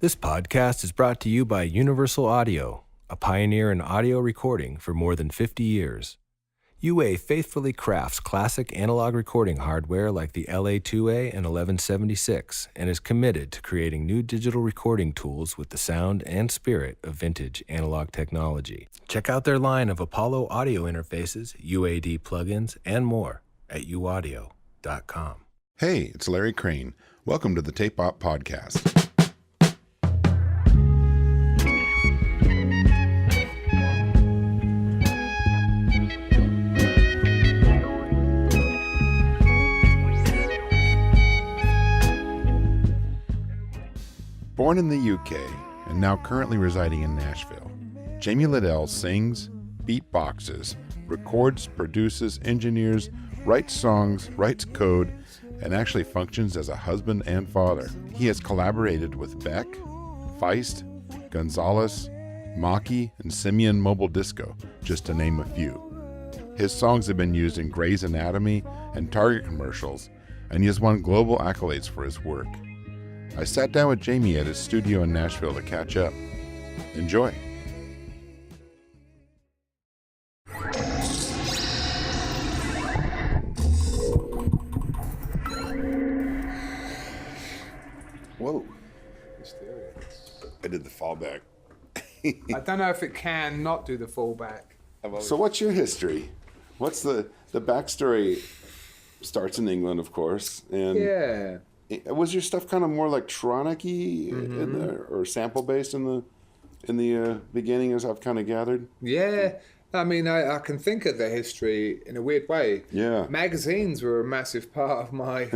This podcast is brought to you by Universal Audio, a pioneer in audio recording for more than 50 years. UA faithfully crafts classic analog recording hardware like the LA2A and 1176 and is committed to creating new digital recording tools with the sound and spirit of vintage analog technology. Check out their line of Apollo audio interfaces, UAD plugins, and more at uaudio.com. Hey, it's Larry Crane. Welcome to the Tape Op Podcast. Born in the UK and now currently residing in Nashville, Jamie Lidell sings, beatboxes, records, produces, engineers, writes songs, writes code, and actually functions as a husband and father. He has collaborated with Beck, Feist, Gonzales, Mocky, and Simian Mobile Disco, just to name a few. His songs have been used in Grey's Anatomy and Target commercials, and he has won global accolades for his work. I sat down with Jamie at his studio in Nashville to catch up. Enjoy. Whoa. I did the fallback. I don't know if it can not do the fallback. So what's your history? What's the backstory? Starts in England, of course. And Yeah. was your stuff kind of more electronic-y or sample-based in the beginning, as I've kind of gathered? Yeah. I mean, I can think of the history in a weird way. Yeah. Magazines were a massive part of my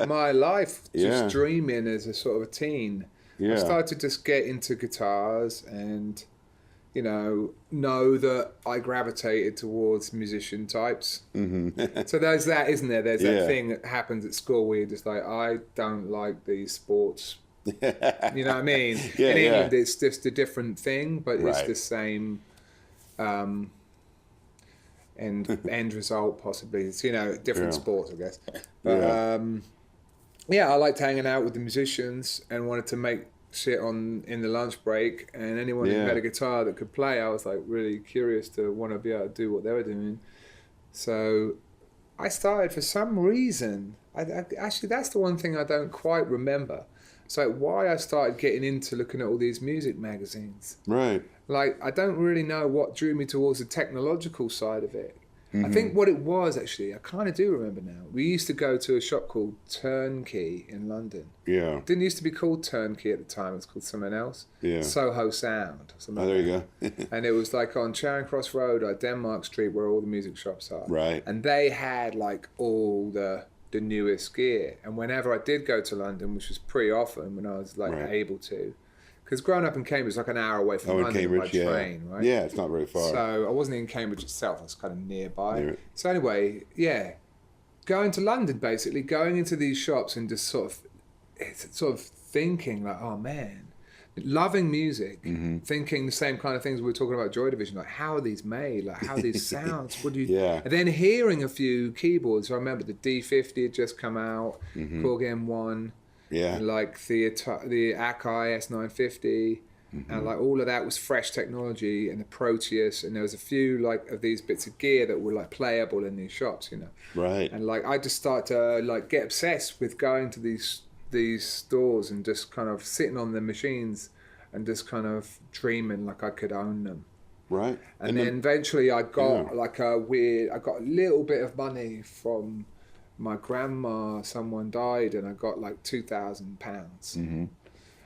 my life, just dreaming as a sort of a teen. Yeah. I started to just get into guitars and, know that I gravitated towards musician types. Mm-hmm. So there's that, isn't there? There's that thing that happens at school where you're just like, I don't like these sports. You know what I mean? In England, it's just a different thing, but it's the same end result, possibly. It's, different sports, I guess. But, I liked hanging out with the musicians and wanted to make shit in the lunch break, and anyone who had a guitar that could play, I was like really curious to want to be able to do what they were doing. So I started, for some reason, I actually, that's the one thing I don't quite remember. It's like why I started getting into looking at all these music magazines. Right. Like, I don't really know what drew me towards the technological side of it. I think what it was, actually, I kind of do remember now. We used to go to a shop called Turnkey in London. Yeah. It didn't used to be called Turnkey at the time. It was called something else. Yeah. Soho Sound. There you go. And it was like on Charing Cross Road or Denmark Street where all the music shops are. Right. And they had like all the newest gear. And whenever I did go to London, which was pretty often when I was able to, because growing up in Cambridge is like an hour away from London by train, right? Yeah, it's not very far. So I wasn't in Cambridge itself, I was kind of nearby. So anyway, going to London, basically, going into these shops and just sort of thinking like, oh man, loving music, thinking the same kind of things we were talking about Joy Division, like how are these made, like how are these sounds, what do you... And then hearing a few keyboards. I remember the D50 had just come out, Korg M1, and like the Akai S950, and like all of that was fresh technology, and the Proteus, and there was a few like of these bits of gear that were like playable in these shops, Right. And like I just started to like get obsessed with going to these stores and just kind of sitting on the machines and just kind of dreaming like I could own them. Right. And then eventually I got I got a little bit of money from my grandma. Someone died and I got like £2,000.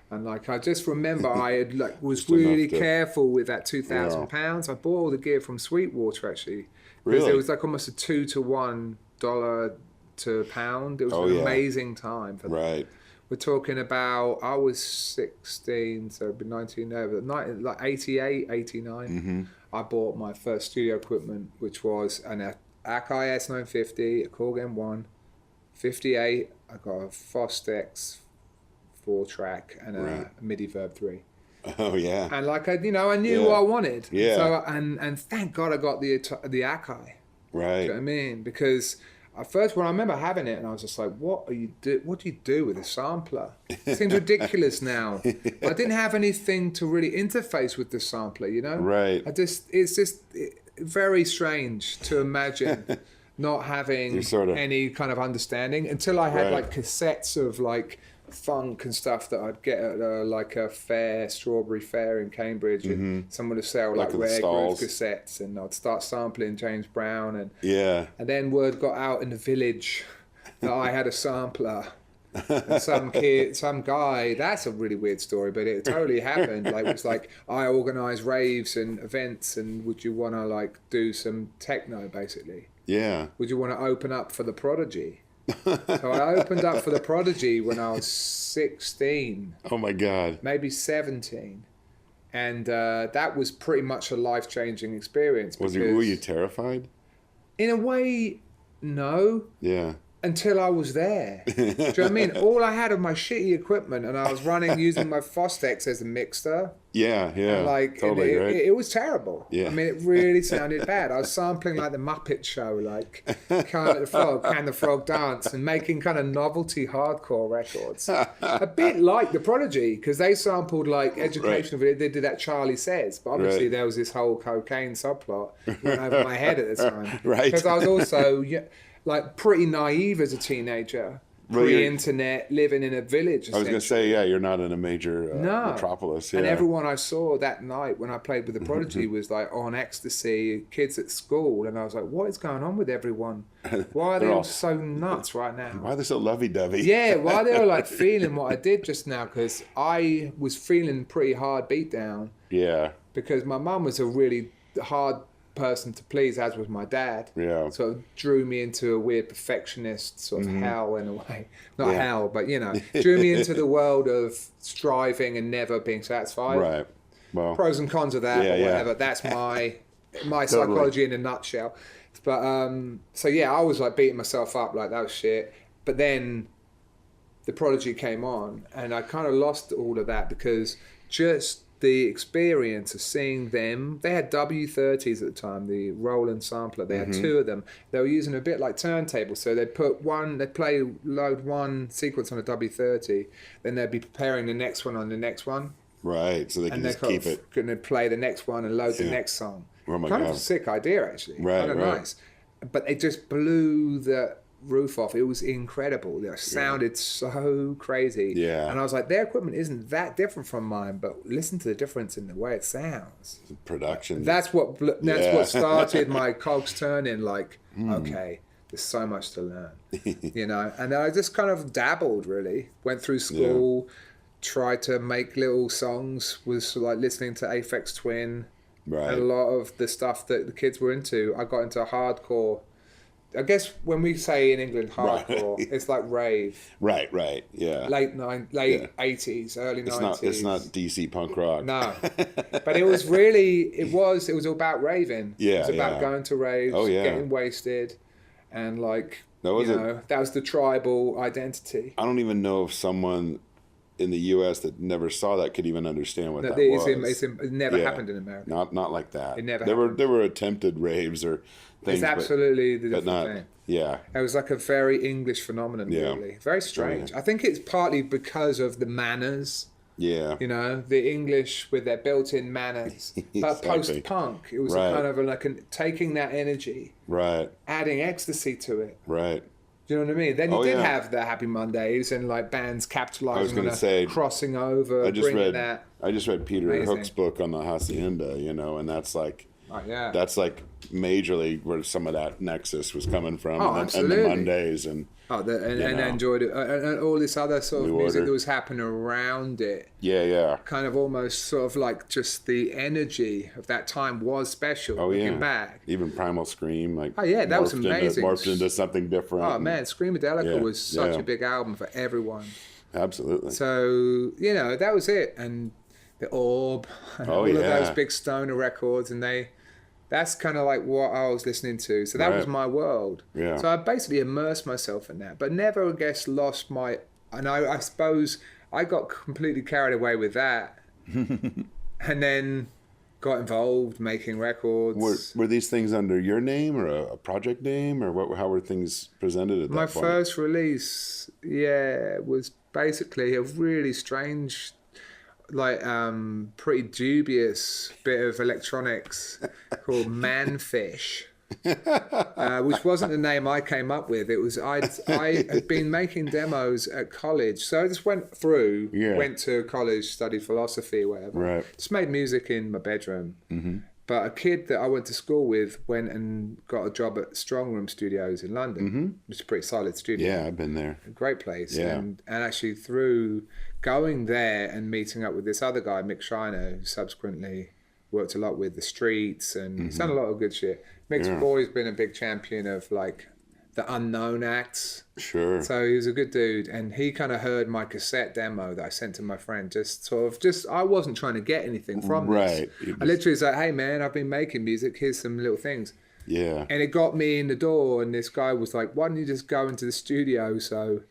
And like I just remember I had was really careful with that £2,000. I bought all the gear from Sweetwater, actually, because it was like almost a $2 to $1 to pound. It was an amazing time for that. Right. We're talking about, I was 16, so it'd be 19, like 88, 89. I bought my first studio equipment, which was an Akai S950, a Korg M1, 58. I got a Fostex 4-track and a MIDI Verb 3. Oh yeah. And like I knew what I wanted. Yeah. So and thank God I got the Akai. Right. Do you know what I mean? Because at first, when I remember having it, and I was just like, what do you do with a sampler? It seems ridiculous now. I didn't have anything to really interface with the sampler, you know? Right. It's just very strange to imagine not having any kind of understanding until I had like cassettes of like funk and stuff that I'd get at like a fair, Strawberry Fair in Cambridge, and someone would sell like rare groove cassettes, and I'd start sampling James Brown, and then word got out in the village that I had a sampler. And some guy, that's a really weird story, but it totally happened. Like, it was like, I organise raves and events, and would you want to like do some techno, basically? Yeah. Would you want to open up for the Prodigy? So I opened up for the Prodigy when I was 16. Oh my God. Maybe 17. And that was pretty much a life-changing experience. Were you terrified? In a way, no. Yeah. Until I was there. Do you know what I mean? All I had of my shitty equipment, and I was using my Fostex as a mixer. Yeah, yeah. Like, totally, right? it was terrible. Yeah. I mean, it really sounded bad. I was sampling like the Muppet Show, like Can the Frog Dance, and making kind of novelty hardcore records. A bit like the Prodigy, because they sampled like educational videos. They did that Charlie Says, but obviously there was this whole cocaine subplot went over my head at the time. Right. Because I was also like pretty naive as a teenager. Pre-internet, living in a village. I was going to say, you're not in a major metropolis. Yeah. And everyone I saw that night when I played with the Prodigy was like on ecstasy, kids at school, and I was like, what is going on with everyone? Why are they all so nuts right now? Why are they so lovey-dovey? Yeah, why they were like feeling what I did just now, because I was feeling pretty hard beat down. Yeah. Because my mum was a really hard person to please, as was my dad. Yeah. Sort of drew me into a weird perfectionist sort of hell in a way. Not hell, but drew me into the world of striving and never being satisfied. Right. Well, pros and cons of that, or whatever. That's my psychology in a nutshell. But so I was like beating myself up like that was shit. But then the Prodigy came on, and I kind of lost all of that, because just the experience of seeing them, they had W30s at the time, the Roland sampler. They had two of them. They were using a bit like turntables. So they'd load one sequence on a W30, then they'd be preparing the next one on the next one. Right, so they can just keep it. And they'd play the next one and load the next song. Oh my kind God. of a sick idea, actually. Right, kind of nice. But it just blew the roof off. It was incredible. It sounded so crazy. Yeah. And I was like, their equipment isn't that different from mine, but listen to the difference in the way it sounds. Production. That's what started my cogs turning, like, okay, there's so much to learn. And I just kind of dabbled, really. Went through school, tried to make little songs, was like listening to Aphex Twin. Right. And a lot of the stuff that the kids were into. I got into hardcore. I guess when we say in England hardcore, it's like rave. Right, yeah. Late 80s, early 90s. It's not DC punk rock. No. But it was really, it was all about raving. Yeah, it was about going to raves, getting wasted, and like, that was the tribal identity. I don't even know if someone in the U.S. that never saw that could even understand what that was. It never happened in America. Not like that. It never happened. There were attempted raves or things. It's absolutely the different thing. Yeah. It was like a very English phenomenon, really. Very strange. I think it's partly because of the manners. Yeah. The English with their built-in manners. But post-punk, it was a kind of taking that energy. Right. Adding ecstasy to it. Right. Do you know what I mean? Then you did have the Happy Mondays and like bands capitalizing on crossing over, I just read Peter Hook's book on the Hacienda, and that's like, that's like majorly where some of that nexus was coming from, and the Mondays and enjoyed it, and all this other sort of music that was happening around it. Yeah. Kind of almost sort of like just the energy of that time was special. Looking back, even Primal Scream, like that was amazing. Morphed into something different. Oh man, Screamadelica was such a big album for everyone. Absolutely. So that was it, and the Orb, and all of those big stoner records, and that's kind of like what I was listening to. So that was my world. Yeah. So I basically immersed myself in that, but never, I guess, lost my... And I suppose I got completely carried away with that. And then got involved making records. Were these things under your name or a project name, or what? How were things presented at that point? My first release, was basically a really strange, like pretty dubious bit of electronics called Manfish. Which wasn't the name I came up with. It was I had been making demos at college, so I just went to college, studied philosophy, whatever. Right. Just made music in my bedroom. Mm-hmm. But a kid that I went to school with went and got a job at Strong Room Studios in London, which is a pretty solid studio. Yeah, I've been there. A great place. Yeah. And actually through going there and meeting up with this other guy, Mick Shiner, who subsequently worked a lot with the Streets and he's done a lot of good shit. Mick's always been a big champion of like the unknown acts. Sure. So he was a good dude, and he kind of heard my cassette demo that I sent to my friend. I wasn't trying to get anything from this. I literally was like, "Hey man, I've been making music. Here's some little things." Yeah. And it got me in the door, and this guy was like, "Why don't you just go into the studio?" So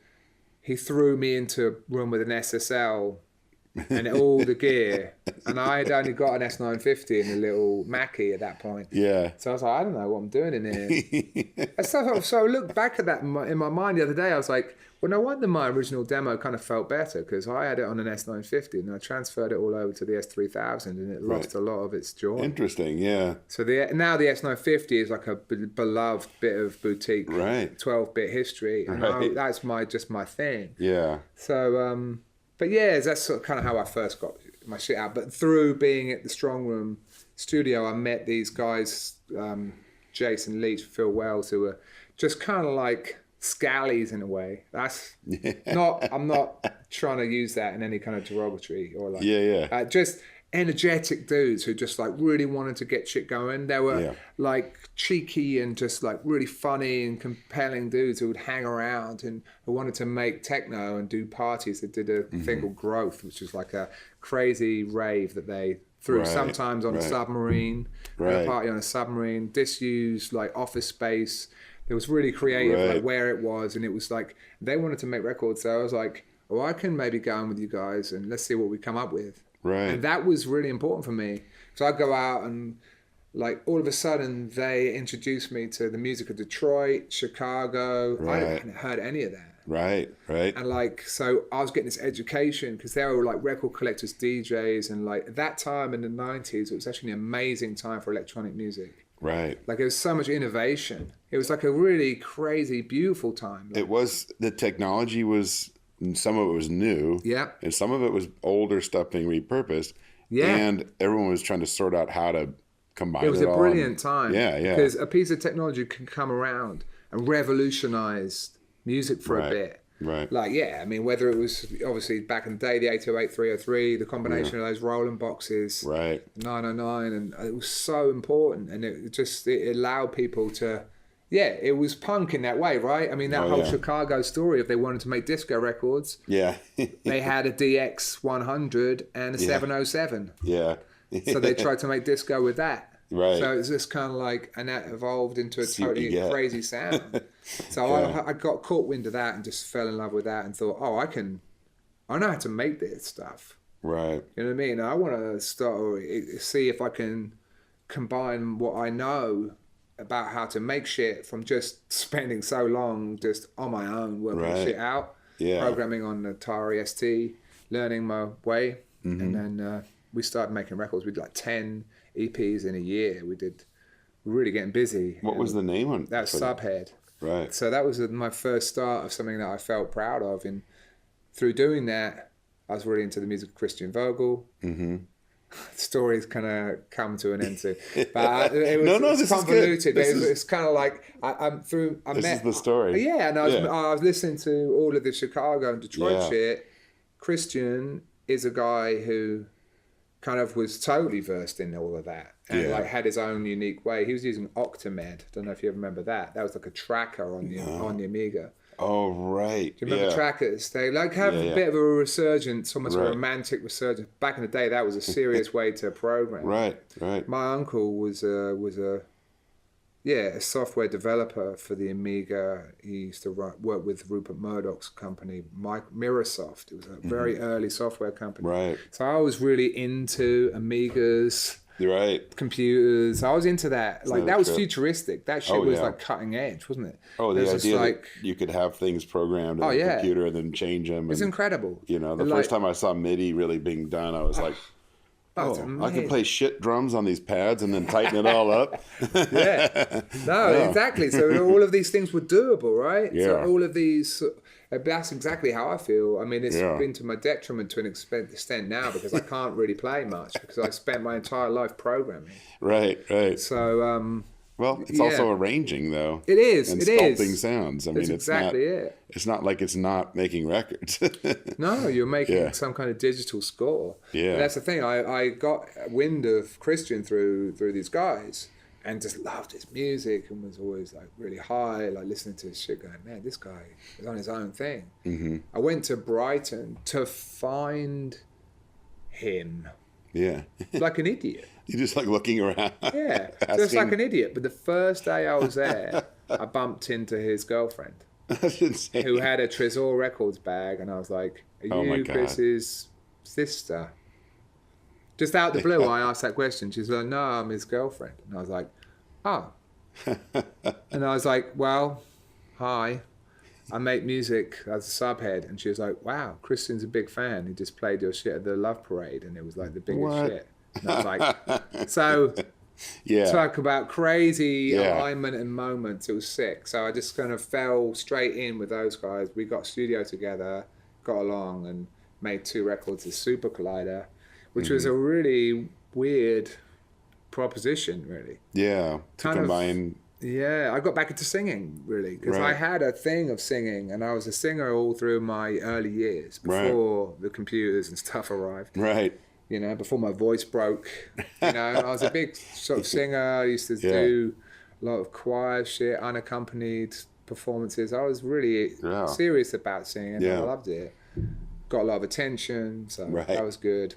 he threw me into a room with an SSL and all the gear, and I had only got an S950 and a little Mocky at that point. Yeah. So I was like, I don't know what I'm doing in here. So I looked back at that in my mind the other day. I was like, well, no wonder my original demo kind of felt better, because I had it on an S950 and I transferred it all over to the S3000 and it lost a lot of its joy. Interesting, yeah. So now the S950 is like a beloved bit of boutique 12-bit history, and that's just my thing. Yeah. So, but yeah, that's sort of kind of how I first got my shit out. But through being at the Strong Room studio, I met these guys, Jason Leach, Phil Wells, who were just kind of like scallies in a way. That's I'm not trying to use that in any kind of derogatory or like, just energetic dudes who just like really wanted to get shit going. They were like cheeky and just like really funny and compelling dudes who would hang around and who wanted to make techno and do parties. They did a thing called Growth, which was like a crazy rave that they threw sometimes on a submarine, a party on a submarine, disused like office space. It was really creative, like where it was, and it was like they wanted to make records. So I was like, well, I can maybe go in with you guys and let's see what we come up with. Right. And that was really important for me. So I'd go out and like all of a sudden they introduced me to the music of Detroit, Chicago. I hadn't heard any of that. Right. And like, so I was getting this education because they were like record collectors, DJs. And like at that time in the 90s, it was actually an amazing time for electronic music. Right. Like there was so much innovation. It was like a really crazy, beautiful time. Like, it was, the technology was, some of it was new. Yeah. And some of it was older stuff being repurposed. Yeah. And everyone was trying to sort out how to combine it all. It was a brilliant time. Yeah. Because a piece of technology can come around and revolutionize music for a bit. Right. Like, I mean, whether it was obviously back in the day, the 808, 303, the combination of those rolling boxes, 909, and it was so important. And it allowed people to, it was punk in that way, right? I mean, that whole Chicago story, if they wanted to make disco records, they had a DX 100 and a 707. Yeah. So they tried to make disco with that. Right. So it was just kind of like, and that evolved into a totally crazy sound. So I got caught wind of that and just fell in love with that and thought, I know how to make this stuff. Right. You know what I mean? I want to see if I can combine what I know about how to make shit from just spending so long just on my own working shit out, programming on the Atari ST, learning my way, and then we started making records. We did like 10 EPs in a year. We were really getting busy. What was the name on that? Subhead. Right. So that was my first start of something that I felt proud of, and through doing that, I was really into the music of Christian Vogel. Stories kind of come to an end too, but it was convoluted. It's kind of like this is the story. And I was listening to all of the Chicago and Detroit shit. Christian is a guy who kind of was totally versed in all of that and like had his own unique way. He was using Octamed. Don't know if you remember that. That was like a tracker on the Amiga. Oh, right. Do you remember trackers? They like have a bit of a resurgence, almost a romantic resurgence. Back in the day, that was a serious way to program. Right. My uncle was a software developer for the Amiga. He used to work with Rupert Murdoch's company, Mirrorsoft. It was a very early software company. Right. So I was really into Amigas Right. computers. I was into that. Like that was trip. futuristic. That shit Oh, was yeah. like cutting edge, wasn't it? Oh, It the was just idea like, that you could have things programmed on Oh, the yeah. computer and then change them. it's And, incredible. you know, the And, first like, time I saw MIDI really being done, I was like, it's I amazing. can play shit drums on these pads and then tighten it all up. Yeah. No, Yeah. exactly. So all of these things were doable, right? So Yeah. all of these, that's exactly how I feel. I mean, it's Yeah. been to my detriment to an extent now because I can't really play much because I spent my entire life programming. Right. So, Well, it's yeah. also arranging, though. It is. And It is. sculpting sounds. I mean, That's it's exactly not. it. It's not like it's not making records. No, you're making Yeah. some kind of digital score. Yeah. And that's the thing. I got wind of Christian through these guys and just loved his music and was always like really high, like listening to his shit going, man, this guy is on his own thing. Mm-hmm. I went to Brighton to find him Yeah. like an idiot. You're just like looking around. Yeah, just asking- like an idiot. But the first day I was there, I bumped into his girlfriend, That's insane. who had a Tresor Records bag, and I was like, "Are Oh my you God. Chris's sister?" Just out the blue, I asked that question. She's like, "No, I'm his girlfriend," and I was like, "Oh," and I was like, "Well, hi, I make music as a subhead," and she was like, "Wow, Christian's a big fan. He just played your shit at the Love Parade, and it was like the biggest What? shit." And I was like, "So." Yeah. Talk about crazy Yeah. alignment and moments. It was sick. So I just kind of fell straight in with those guys. We got studio together, got along, and made 2 records of Super Collider, which was a really weird proposition, really. Yeah. To Kind of- combine. Yeah, I got back into singing, really, because I Right. had a thing of singing, and I was a singer all through my early years before the computers and stuff arrived. Right. You know, before my voice broke. You know, I was a big sort of singer. I used to Yeah. do a lot of choir shit, unaccompanied performances. I was really Yeah. serious about singing. Yeah. I loved it. Got a lot of attention, so Right. that was good.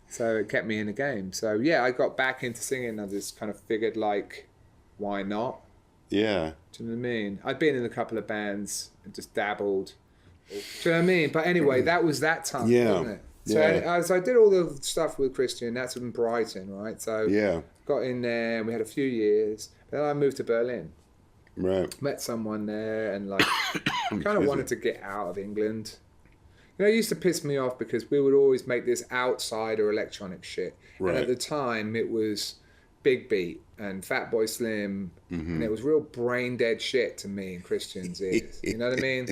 So it kept me in the game. So yeah, I got back into singing. I just kind of figured, like, why not? Yeah. Do you know what I mean? I'd been in a couple of bands and just dabbled. Do you know what I mean? But anyway, that was that time, Yeah. wasn't it? So Yeah. I did all the stuff with Christian. That's in Brighton, right? So Yeah. got in there and we had a few years. Then I moved to Berlin. Right. Met someone there and like kind of me. wanted to get out of England. You know, it used to piss me off because we would always make this outsider electronic shit. Right. And at the time it was Big Beat and Fatboy Slim, and it was real brain dead shit to me in Christian's ears. You know what I mean?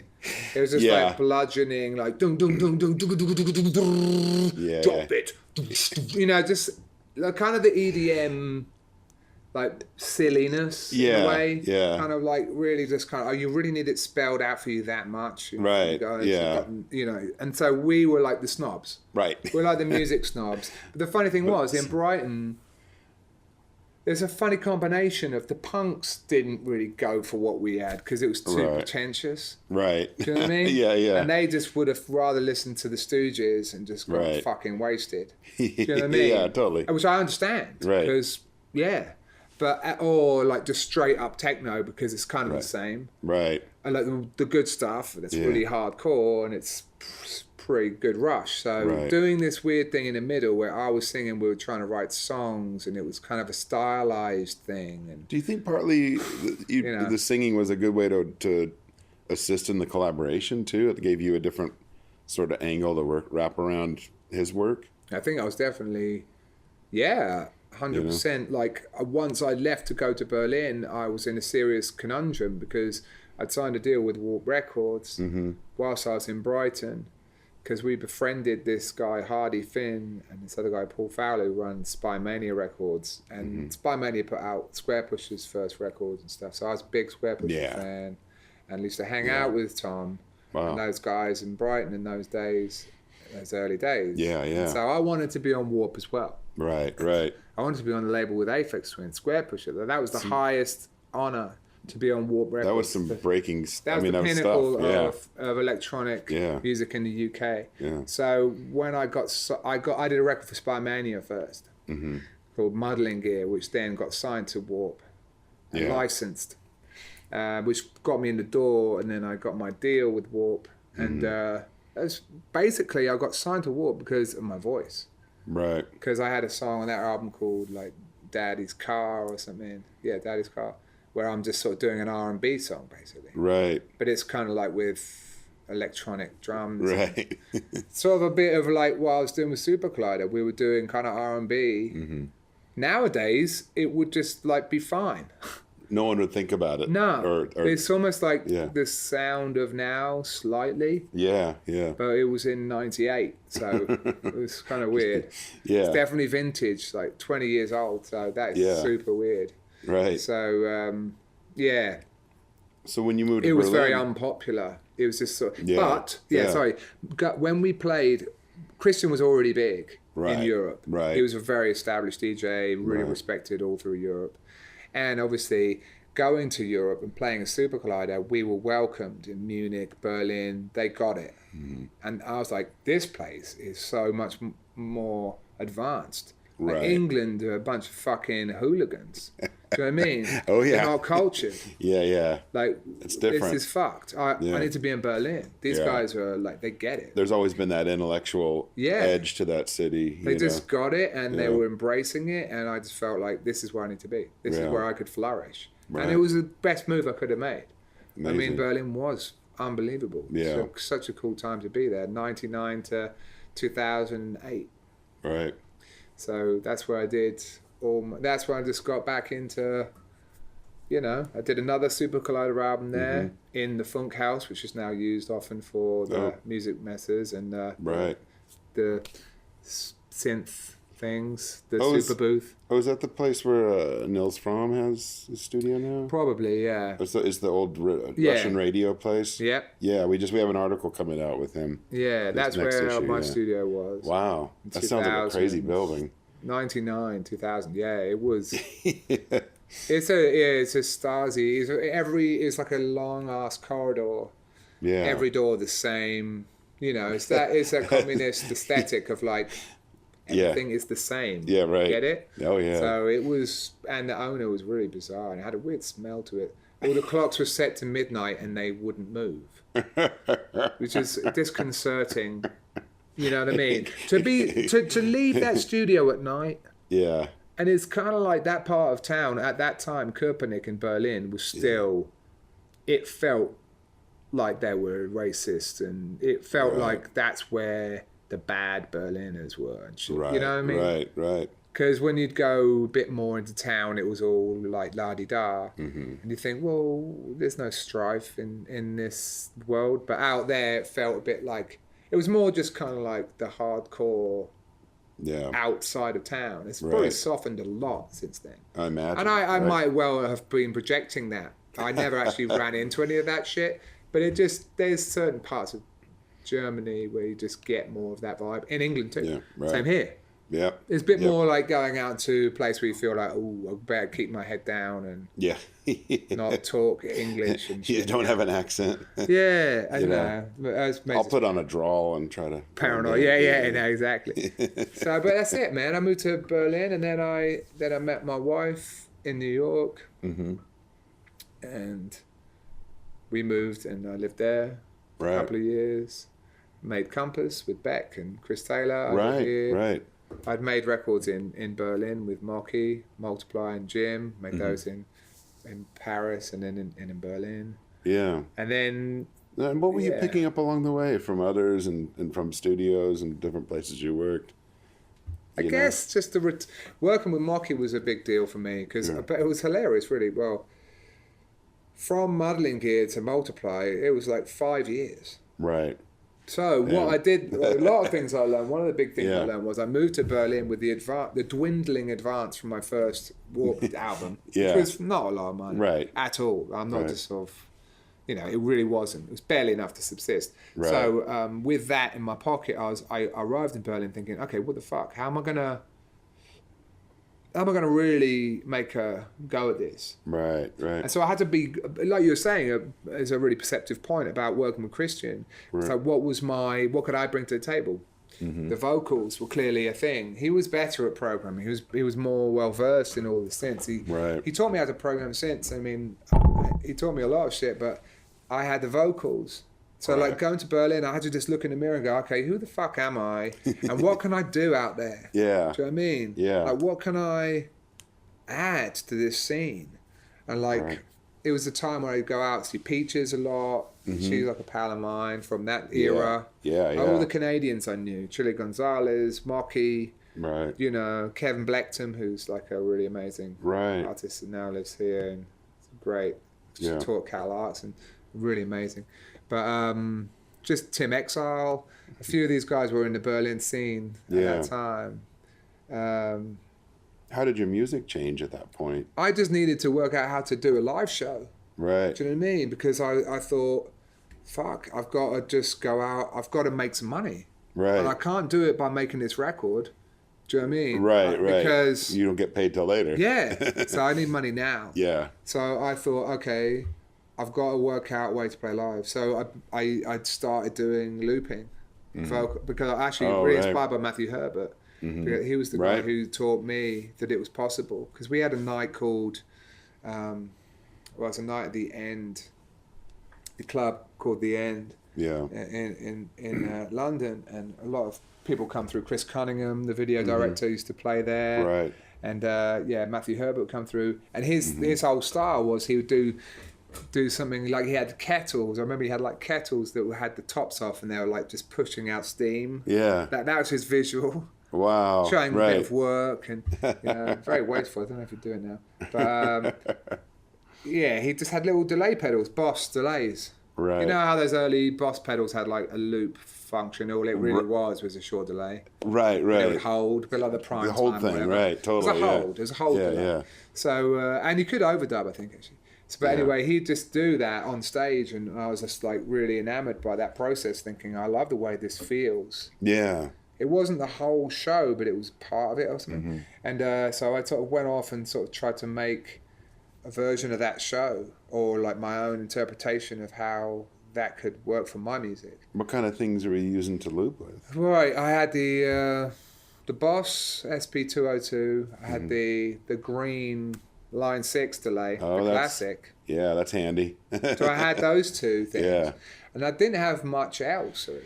It was just Yeah. like bludgeoning, like dum dum dum dum dum dum dum dum dum, Yeah. drop it. You know, just like kind of the EDM like silliness in Yeah, a way. yeah. Kind of like really just kind of, oh, you really need it spelled out for you that much. Right, You guys, yeah. You know, and so we were like the snobs. Right. We're like the music snobs. But the funny thing was, in Brighton, there's a funny combination of the punks didn't really go for what we had because it was too Right. pretentious. Right. Do you know what I mean? Yeah. And they just would have rather listened to the Stooges and just got Right. fucking wasted. Do you know what I mean? Yeah, totally. Which I understand. Right. Because, yeah. But, or like just straight up techno because it's kind of the same. Right. I like the good stuff that's Yeah. really hardcore and it's pretty good rush. So Right. doing this weird thing in the middle where I was singing, we were trying to write songs and it was kind of a stylized thing. And Do you think partly know. the singing was a good way to assist in the collaboration too? It gave you a different sort of angle to wrap around his work. I think I was definitely, 100%. Like once I left to go to Berlin, I was in a serious conundrum because I'd signed a deal with Warp Records whilst I was in Brighton because we befriended this guy Hardy Finn and this other guy Paul Fowler who runs Spy Mania Records, and Spy Mania put out Square Pusher's first records and stuff. So I was a big Square Pusher Yeah. fan and used to hang out with Tom and those guys in Brighton in those days, those early days. Yeah. And so I wanted to be on Warp as well. Right. I wanted to be on the label with Aphex Twin, Square Pusher. That was the highest honor to be on Warp Records. That was some breaking. That was I mean, the that was pinnacle stuff. of electronic Yeah. music in the UK. Yeah. So when I did a record for Spy Mania first called Muddling Gear, which then got signed to Warp and Yeah. licensed, which got me in the door, and then I got my deal with Warp, and that's basically I got signed to Warp because of my voice. Right. Because I had a song on that album called like Daddy's Car or something. Yeah, Daddy's Car, where I'm just sort of doing an R&B song basically. Right. But it's kind of like with electronic drums. Right. Sort of a bit of like what I was doing with Super Collider. We were doing kind of R&B. Mm-hmm. Nowadays, it would just like be fine. No one would think about it. No, Or it's almost like yeah. the sound of now slightly. Yeah, yeah. But it was in 98, so it was kind of weird. Yeah. It's definitely vintage, like 20 years old, so that's Yeah. super weird. Right. So, yeah, So when you moved to it was Berlin, very unpopular. It was just sort of, Yeah. but, Yeah. sorry, when we played, Christian was already big Right. in Europe. Right. He was a very established DJ, really Right. respected all through Europe. And obviously, going to Europe and playing a Super Collider, we were welcomed in Munich, Berlin. They got it. Mm-hmm. And I was like, this place is so much more advanced. Like Right. England are a bunch of fucking hooligans. Do you know what I mean? Oh, yeah. They're not cultured. Yeah, yeah. Like, It's different. this is fucked. I need to be in Berlin. These Yeah. guys are like, they get it. There's always been that intellectual Yeah. edge to that city. They you just know? got it and they Yeah. were embracing it, and I just felt like this is where I need to be. This Yeah. is where I could flourish. Right. And it was the best move I could have made. I mean, Amazing. Berlin was unbelievable. Yeah. So, such a cool time to be there. 99 to 2008. Right. So that's where I did that's where I just got back into, you know, I did another Super Collider album there in the Funk House, which is now used often for the Oh. music messes and Right. the synth things, the Oh, super booth. Oh, is that the place where Nils Fromm has his studio now? Probably, yeah. Is the old Yeah. Russian radio place? Yep. Yeah, we have an article coming out with him. Yeah, that's next where issue, my yeah. studio was. Wow, that sounds like a crazy 2000. building. 99, 2000. Yeah, it was. It's a Stasi. It's like a long ass corridor. Yeah. Every door the same. You know, it's that communist aesthetic of like everything is the same. Yeah, right. Get it? Oh, yeah. So it was, and the owner was really bizarre and it had a weird smell to it. All the clocks were set to midnight and they wouldn't move, which is disconcerting. You know what I mean? To leave that studio at night. Yeah. And it's kind of like that part of town at that time, Köpenick in Berlin was still, it felt like they were racist and it felt like that's where the bad Berliners were and shit. Right. You know what I mean? Right. Because when you'd go a bit more into town, it was all like la-di-da. And you think, well, there's no strife in this world. But out there, it felt a bit like, it was more just kind of like the hardcore Yeah. outside of town. It's probably Right. softened a lot since then. I imagine. And I right? might well have been projecting that. I never actually ran into any of that shit. But there's certain parts of Germany where you just get more of that vibe. In England too. Yeah, right. Same here. Yeah. It's a bit Yep. more like going out to a place where you feel like, oh, I better keep my head down and Yeah. not talk English and shit. You don't have an accent. Yeah, I You know. know. But I was I'll put on a drawl and try to. paranoid. Yeah, no, exactly. So, but that's it, man. I moved to Berlin, and then I met my wife in New York, and we moved, and I lived there for a Right. couple of years. Made Compass with Beck and Chris Taylor. over here. Right. I'd made records in Berlin with Mocky, Multiply, and Jim. Made those in Paris and then in Berlin. Yeah. And then And what were you Yeah. picking up along the way from others and from studios and different places you worked? I You know? guess just working with Mocky was a big deal for me because it was hilarious, really. Well, from Muddling Gear to Multiply, it was like 5 years. Right. So what I did, a lot of things I learned. One of the big things I Yeah. learned was I moved to Berlin with the dwindling advance from my first Warped album, Yeah. which was not a lot of money Right. at all. I'm not Right. just sort of, it really wasn't. It was barely enough to subsist. Right. So with that in my pocket, I arrived in Berlin thinking, okay, what the fuck? How am I gonna really make a go at this? Right. And so I had to be, like you were saying, is a really perceptive point about working with Christian. It's like, what could I bring to the table? The vocals were clearly a thing. He was better at programming. He was more well versed in all the synths. He taught me how to program synths. I mean, he taught me a lot of shit, but I had the vocals. So like going to Berlin, I had to just look in the mirror and go, okay, who the fuck am I? And what can I do out there? Yeah. Do you know what I mean? Yeah. Like what can I add to this scene? And like it was a time where I'd go out, see Peaches a lot. She's like a pal of mine from that era. Yeah. All the Canadians I knew, Chile Gonzales, Mocky, Right. you know, Kevin Blackton, who's like a really amazing artist and now lives here and it's great. Taught Cal Arts and really amazing. But just Tim Exile, a few of these guys were in the Berlin scene at that time. How did your music change at that point? I just needed to work out how to do a live show. Right. Do you know what I mean? Because I thought, fuck, I've got to just go out, I've got to make some money. Right. And I can't do it by making this record. Do you know what I mean? Right. Because you don't get paid till later. Yeah. So I need money now. Yeah. So I thought, okay, I've got to work out a way to play live. So I started doing looping, vocal, because I actually really inspired by Matthew Herbert. Because he was the guy who taught me that it was possible. Because we had a night called, it was a night at the End, the club called The End. Yeah. In London, and a lot of people come through. Chris Cunningham, the video director, used to play there. Right. And Matthew Herbert would come through, and his whole style was he would do something like he had kettles. I remember he had like kettles that had the tops off, and they were like just pushing out steam. Yeah. That was his visual. Wow. Showing a bit of work, and very wasteful. I don't know if you do it now, but he just had little delay pedals, Boss delays. Right. You know how those early Boss pedals had like a loop function? All it really was a short delay. Right. It would hold, but like the prime the whole time, thing, whatever. right? Totally. It was a hold delay. Yeah. So and you could overdub, I think, actually. So, but anyway, he'd just do that on stage, and I was just like really enamored by that process, thinking, I love the way this feels. Yeah. It wasn't the whole show, but it was part of it or something. And so I sort of went off and sort of tried to make a version of that show, or like my own interpretation of how that could work for my music. What kind of things were you using to loop with? Right, I had the Boss SP202. I had the green Line 6 delay, the classic. Yeah, that's handy. So I had those two things. Yeah. And I didn't have much else really.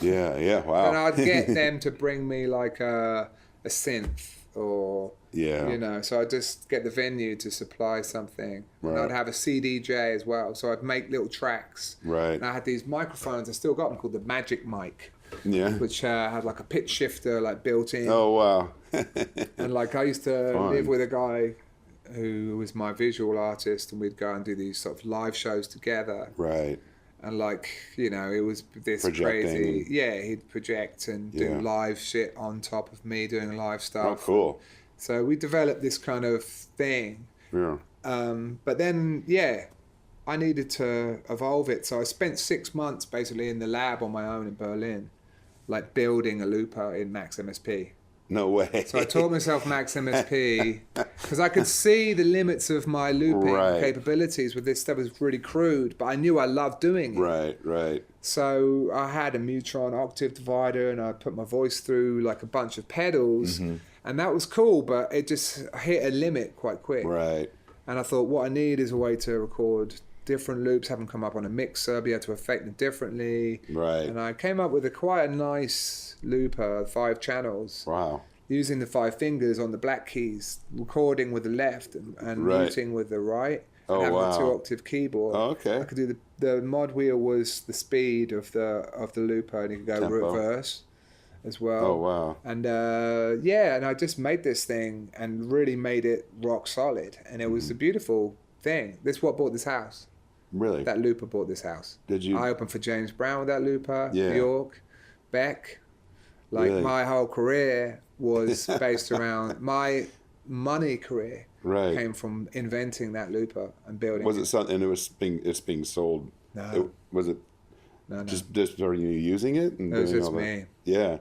Yeah, wow. And I'd get them to bring me like a synth or, so I'd just get the venue to supply something. Right. And I'd have a CDJ as well. So I'd make little tracks. Right. And I had these microphones, I still got them, called the Magic Mic. Yeah. Which had like a pitch shifter like built in. Oh, wow. And like I used to live with a guy who was my visual artist, and we'd go and do these sort of live shows together. Right. And like, it was this crazy. Yeah, he'd project and do live shit on top of me doing live stuff. Oh, cool. So we developed this kind of thing. Yeah. But then, I needed to evolve it. So I spent 6 months basically in the lab on my own in Berlin, like building a looper in Max MSP. No way. So I taught myself Max MSP because I could see the limits of my looping capabilities with this stuff. It was really crude, but I knew I loved doing it. Right. So I had a Mutron octave divider, and I put my voice through like a bunch of pedals, and that was cool, but it just hit a limit quite quick. Right. And I thought, what I need is a way to record different loops, have them come up on a mixer, be able to affect them differently. Right. And I came up with quite a nice looper, 5 channels. Wow. Using the 5 fingers on the black keys, recording with the left and muting with the right. And having a 2-octave keyboard. Oh, okay. I could do the mod wheel was the speed of the looper, and you could go reverse as well. Oh, wow. And and I just made this thing and really made it rock solid. And it was a beautiful thing. This is what bought this house. Really? That looper bought this house. Did you? I opened for James Brown with that looper. Yeah. Bjork, Beck. Like Really? my whole career was based around my money career. Right. Came from inventing that looper and building. Was it something? And it's being sold. No. Was it? No. Just are you using it? And It was doing just all that? me. Yeah.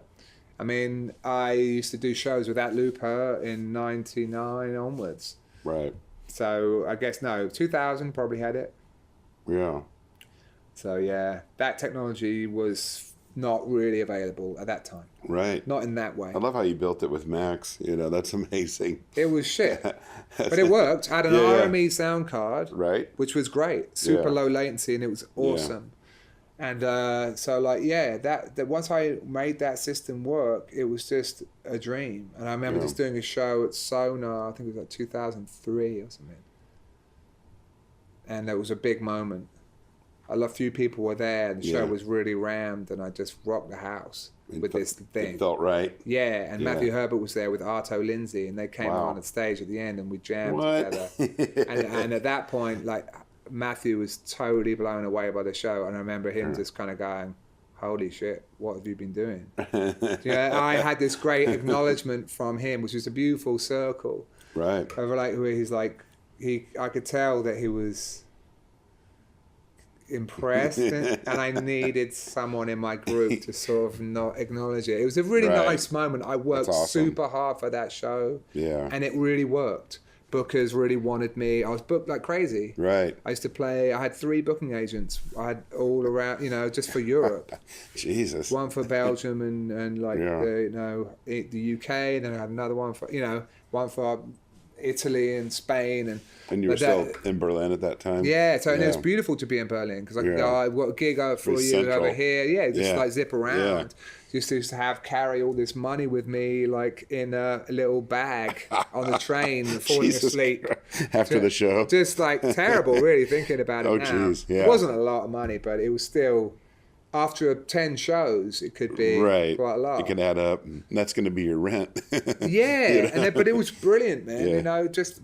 I mean, I used to do shows with that looper in '99 onwards. Right. So I guess 2000 probably had it. Yeah. So yeah, that technology was not really available at that time. Right. Not in that way. I love how you built it with Max. That's amazing. It was shit, but it worked. I had an RME sound card, Right. which was great, super low latency, and it was awesome. And so like, yeah, that once I made that system work, it was just a dream. And I remember just doing a show at Sonar, I think it was like 2003 or something. And it was a big moment. A few people were there, and the show was really rammed, and I just rocked the house with this thing. It felt right. Yeah, and Matthew Herbert was there with Arto Lindsay, and they came on the stage at the end, and we jammed together. And at that point, like, Matthew was totally blown away by the show, and I remember him just kind of going, holy shit, what have you been doing? I had this great acknowledgement from him, which was a beautiful circle. Right. Of like, where he's like, I could tell that he was impressed, and I needed someone in my group to sort of not acknowledge it. It was a really nice moment. I worked super hard for that show, and it really worked. Bookers really wanted me. I was booked like crazy. Right. I used to play. I had 3 booking agents. I had all around, just for Europe. Jesus. One for Belgium and like the UK. And then I had another one for one for Italy and Spain. And you were still in Berlin at that time? Yeah, so and it was beautiful to be in Berlin because I got a gig for a year over here. Yeah, just like zip around. Used to carry all this money with me, like in a little bag on the train, falling asleep after the show. Just like terrible, really thinking about it now. Geez, yeah. It wasn't a lot of money, but it was still. After 10 shows, it could be quite a lot. It can add up. And that's going to be your rent. Yeah, but it was brilliant, man.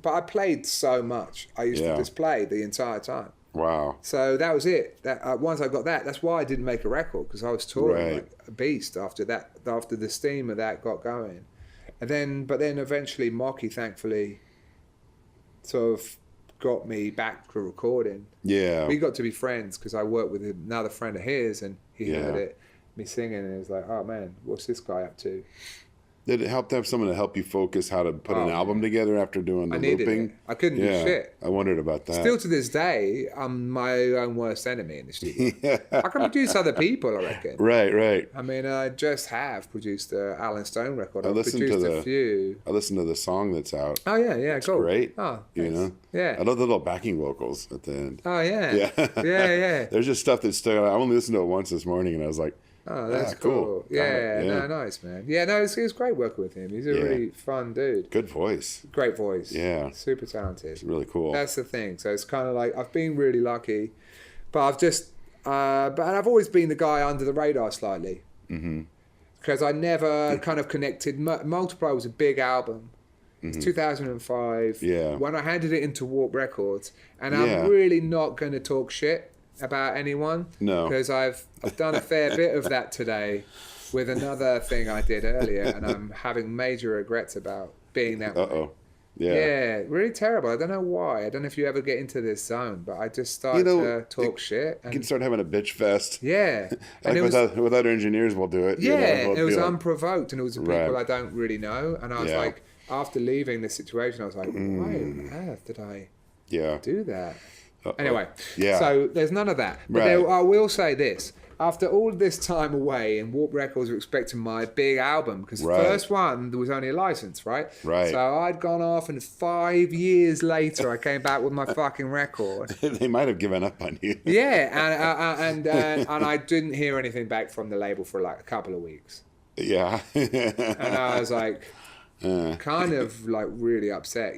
But I played so much. I used to just play the entire time. Wow. So that was it. Once I got that, that's why I didn't make a record, because I was touring like a beast after that. After the steam of that got going, but then eventually Mocky, thankfully, sort of got me back to recording. Yeah. We got to be friends because I worked with another friend of his, and he heard me singing, and he was like, "Oh man, what's this guy up to?" Did it help to have someone to help you focus how to put an album together after doing the looping? I couldn't do shit. I wondered about that. Still to this day, I'm my own worst enemy in the studio. I can produce other people, I reckon. Right. I mean, I just have produced the Alan Stone record. I've produced a few. I listened to the song that's out. Oh, yeah, it's cool. Great. Oh, thanks. Yeah. I love the little backing vocals at the end. Oh, yeah. Yeah. There's just stuff that stuck out. I only listened to it once this morning, and I was like, oh, that's cool. Yeah, no, nice, man. Yeah, no, it was great working with him. He's a really fun dude. Good voice. Great voice. Yeah. Super talented. It's really cool. That's the thing. So it's kind of like, I've been really lucky, but I've just, and I've always been the guy under the radar slightly. Mm-hmm. Because I never kind of connected. Multiply was a big album. It's 2005. Yeah. When I handed it into Warp Records, and I'm really not going to talk shit about anyone. No. Because I've done a fair bit of that today with another thing I did earlier, and I'm having major regrets about being that way. Yeah, really terrible. I don't know why. I don't know if you ever get into this zone, but I just started to talk shit. You can start having a bitch fest. Yeah. And with other engineers, we'll do it. Yeah, it was unprovoked, and it was people I don't really know. And I was like, after leaving this situation, I was like, why on earth did I do that? Anyway, so there's none of that. But I will say this. After all this time away, and Warp Records were expecting my big album, because the first one, there was only a license, right? So I'd gone off, and 5 years later, I came back with my fucking record. They might have given up on you. Yeah, and I didn't hear anything back from the label for like a couple of weeks. Yeah. And I was like, kind of like really upset,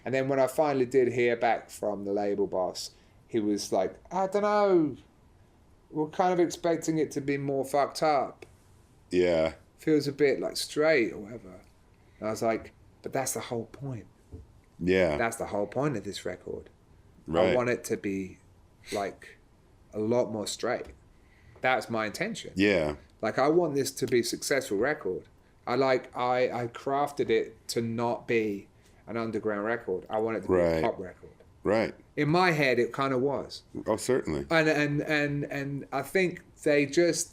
And then when I finally did hear back from the label boss, he was like, I don't know, we're kind of expecting it to be more fucked up. Yeah. Feels a bit like straight or whatever. And I was like, but that's the whole point. Yeah. That's the whole point of this record. Right. I want it to be like a lot more straight. That's my intention. Yeah. Like, I want this to be a successful record. I crafted it to not be an underground record. I want it to be a pop record. Right. In my head, it kind of was. Oh, certainly. And I think they just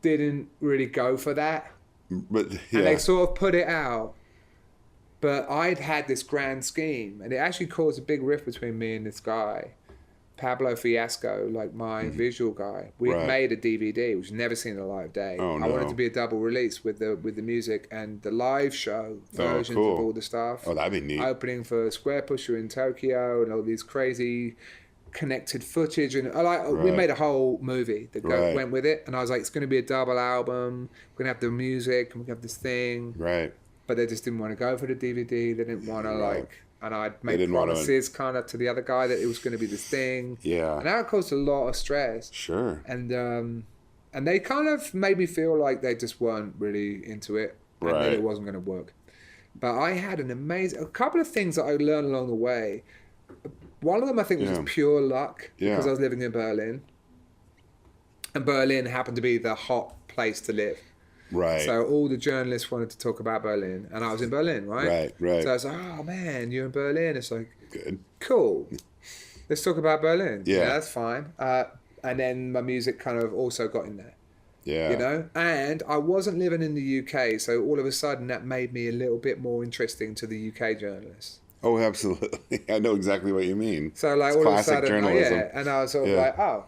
didn't really go for that. But and they sort of put it out. But I'd had this grand scheme, and it actually caused a big rift between me and this guy, Pablo Fiasco, like my visual guy. We made a DVD, which never seen the light of day. Oh, no. I wanted it to be a double release with the music and the live show versions of all the stuff. Oh, that'd be neat. Opening for Square Pusher in Tokyo and all these crazy connected footage, and we made a whole movie that went with it. And I was like, it's going to be a double album. We're going to have the music, and we're going to have this thing. Right. But they just didn't want to go for the DVD. They didn't want to and I'd made promises kind of to the other guy that it was going to be this thing. Yeah. And that caused a lot of stress. Sure. And they kind of made me feel like they just weren't really into it. And that it wasn't going to work. But I had a couple of things that I learned along the way. One of them I think was just pure luck because I was living in Berlin. And Berlin happened to be the hot place to live. Right. So all the journalists wanted to talk about Berlin, and I was in Berlin, right? Right. So I was like, oh man, you're in Berlin. It's like, good. Cool. Let's talk about Berlin. Yeah. That's fine. And then my music kind of also got in there. Yeah. You know? And I wasn't living in the UK, so all of a sudden that made me a little bit more interesting to the UK journalists. Oh, absolutely. I know exactly what you mean. So like it's all of a sudden, journalism. and I was sort of like, oh.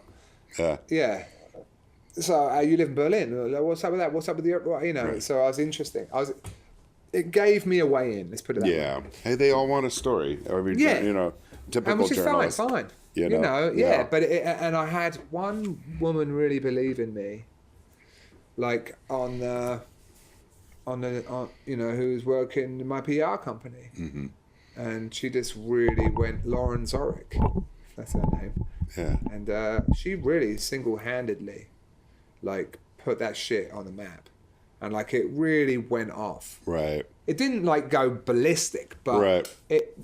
Yeah. Yeah. So you live in Berlin. What's up with that? What's up with the, you know? Right. So I was interesting. It gave me a way in. Let's put it that way. Yeah. Hey, they all want a story. You know, typical which is journalist. fine. You know, But and I had one woman really believe in me, like on you know, who was working in my PR company, and she just really went Lauren Zorick. That's her name. Yeah. And she really single-handedly, like, put that shit on the map, and like it really went off. Right. It didn't like go ballistic, but it,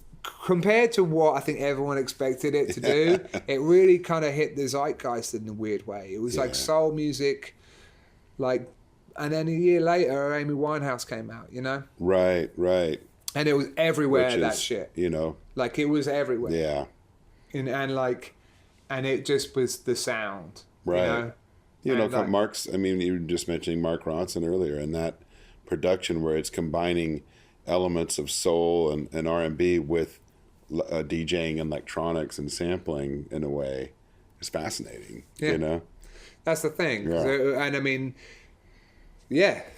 compared to what I think everyone expected it to do, it really kind of hit the zeitgeist in a weird way. It was like soul music, like, and then a year later, Amy Winehouse came out, you know? Right. And it was everywhere, Which that is, shit. You know. Like, it was everywhere. Yeah. And it just was the sound. Right. You know, like, Mark's, I mean, you were just mentioning Mark Ronson earlier, and that production where it's combining elements of soul and R&B with DJing and electronics and sampling in a way is fascinating. You know? That's the thing. Yeah. So, and I mean,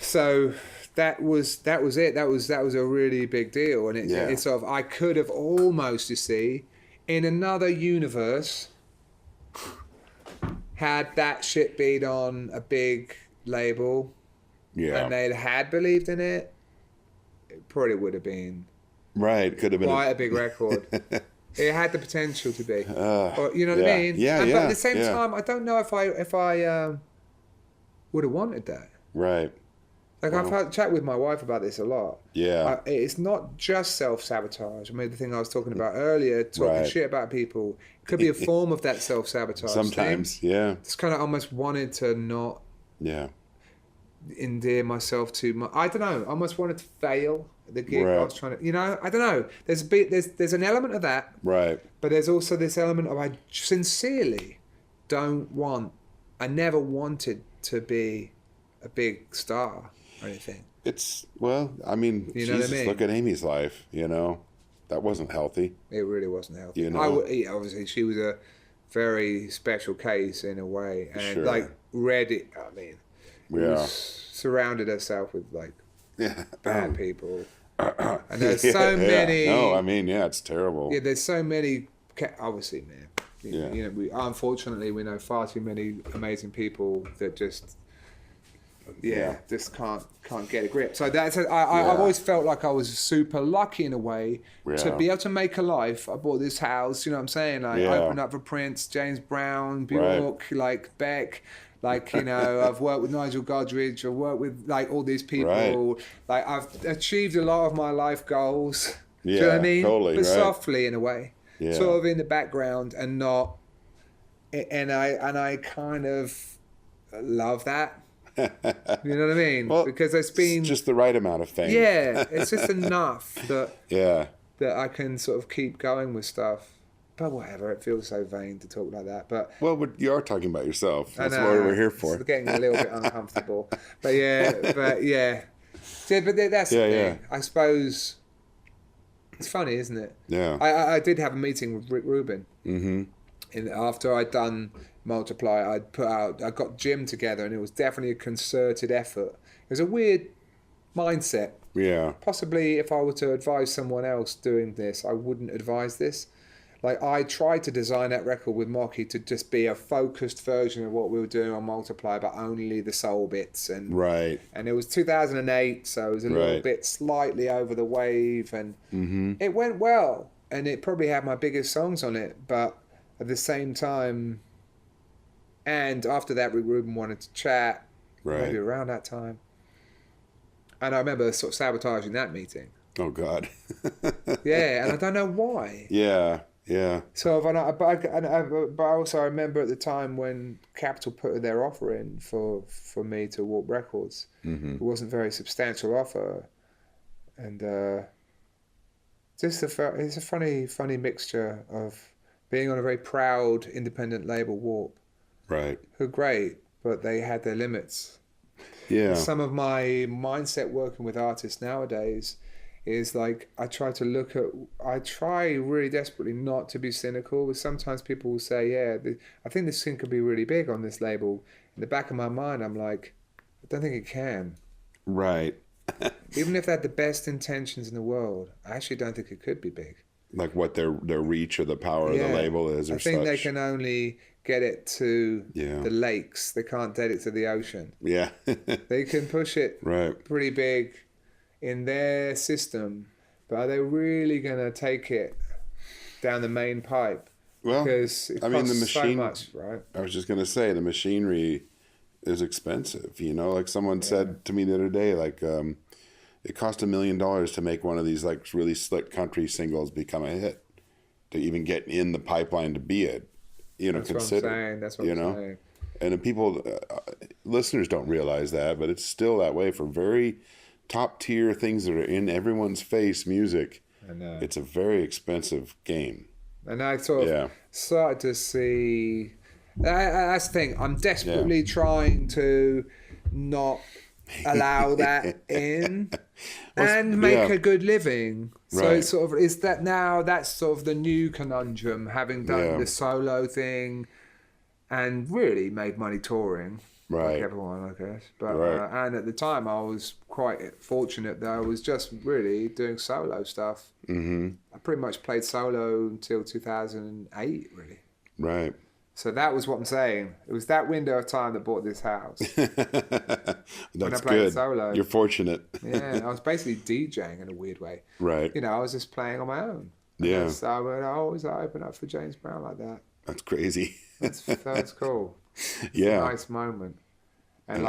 so that was it. That was a really big deal. And it sort of, I could have almost, you see, in another universe, had that shit been on a big label, and they had believed in it, it probably would have been could have been quite a big record. It had the potential to be, or, you know what I mean? Yeah, But at the same time, I don't know if I would have wanted that. Right. Like, I've had a chat with my wife about this a lot. Yeah. It's not just self-sabotage. I mean, the thing I was talking about earlier, talking shit about people, could be a form of that self-sabotage. Sometimes, yeah. Just kind of almost wanted to not endear myself too much. I don't know. I almost wanted to fail at the gig. I was trying to, you know, I don't know. There's an element of that. Right. But there's also this element of I sincerely I never wanted to be a big star or anything. It's, well, I mean, you know what I mean? Look at Amy's life, you know. That wasn't healthy. It really wasn't healthy. You know? Obviously, she was a very special case in a way. And, like, surrounded herself with, like, bad people. And there's so many... No, I mean, it's terrible. Yeah, there's so many... Obviously, man. You know, unfortunately, we know far too many amazing people that just... just can't get a grip. So I've always felt like I was super lucky in a way to be able to make a life. I bought this house, you know what I'm saying? Like, I opened up for Prince, James Brown, Bjork, like Beck. Like, you know, I've worked with Nigel Godrich. I've worked with, like, all these people. Like, I've achieved a lot of my life goals. Do you know what I mean? Totally, but softly, in a way. Sort of in the background and not... And I kind of love that. You know what I mean? Well, because it's been... It's just the right amount of fame. Yeah, it's just enough that that I can sort of keep going with stuff. But whatever, it feels so vain to talk like that. But you are talking about yourself. That's what we're here for. It's getting a little bit uncomfortable. But that's the thing. I suppose it's funny, isn't it? Yeah. I did have a meeting with Rick Rubin. Mm-hmm. And after I'd done Multiply, I got Jim together, and it was definitely a concerted effort. It was a weird mindset. Yeah. Possibly if I were to advise someone else doing this, I wouldn't advise this. like I tried to design that record with Mocky to just be a focused version of what we were doing on Multiply, but only the soul bits. And Right. And it was 2008, so it was a little Right. bit slightly over the wave, and it went well. And it probably had my biggest songs on it, but at the same time, and after that, Rick Rubin wanted to chat, maybe around that time. And I remember sort of sabotaging that meeting. Oh, God. Yeah, and I don't know why. Yeah. So, but also I remember at the time when Capitol put their offer in for me to Warp Records. It wasn't a very substantial offer, and it's a funny mixture of being on a very proud independent label, Warp, Right. who are great, but they had their limits. Yeah. Some of my mindset working with artists nowadays is like I try really desperately not to be cynical, but sometimes people will say, yeah, I think this thing could be really big on this label. In the back of my mind, I'm like, I don't think it can. Right. Even if they had the best intentions in the world, I actually don't think it could be big. Like what their reach or the power of the label is, or I think such. they can only get it to Yeah. the lakes. They can't get it to the ocean. Yeah. They can push it pretty big in their system, but are they really going to take it down the main pipe? Well, Because it costs the machine, so much, right? I was just going to say, the machinery is expensive. You know, like someone said to me the other day, like it cost $1 million to make one of these like really slick country singles become a hit, to even get in the pipeline to be it. That's considered. What I'm saying. That's what I'm saying. And the people, listeners don't realize that, but it's still that way for very top tier things that are in everyone's face music. I know. It's a very expensive game. And I sort of started to see. That's the thing. I'm desperately trying to not allow that in and make a good living. So it's sort of that's sort of the new conundrum, having done the solo thing and really made money touring. Like everyone, I guess. But and at the time, I was quite fortunate that I was just really doing solo stuff. I pretty much played solo until 2008, really. Right. So that was what I'm saying. It was that window of time that bought this house. That's played good. Solo. You're fortunate. Yeah, I was basically DJing in a weird way. Right. I was just playing on my own. Yeah. So I always open up for James Brown like that. That's crazy. That's cool. It's a nice moment. And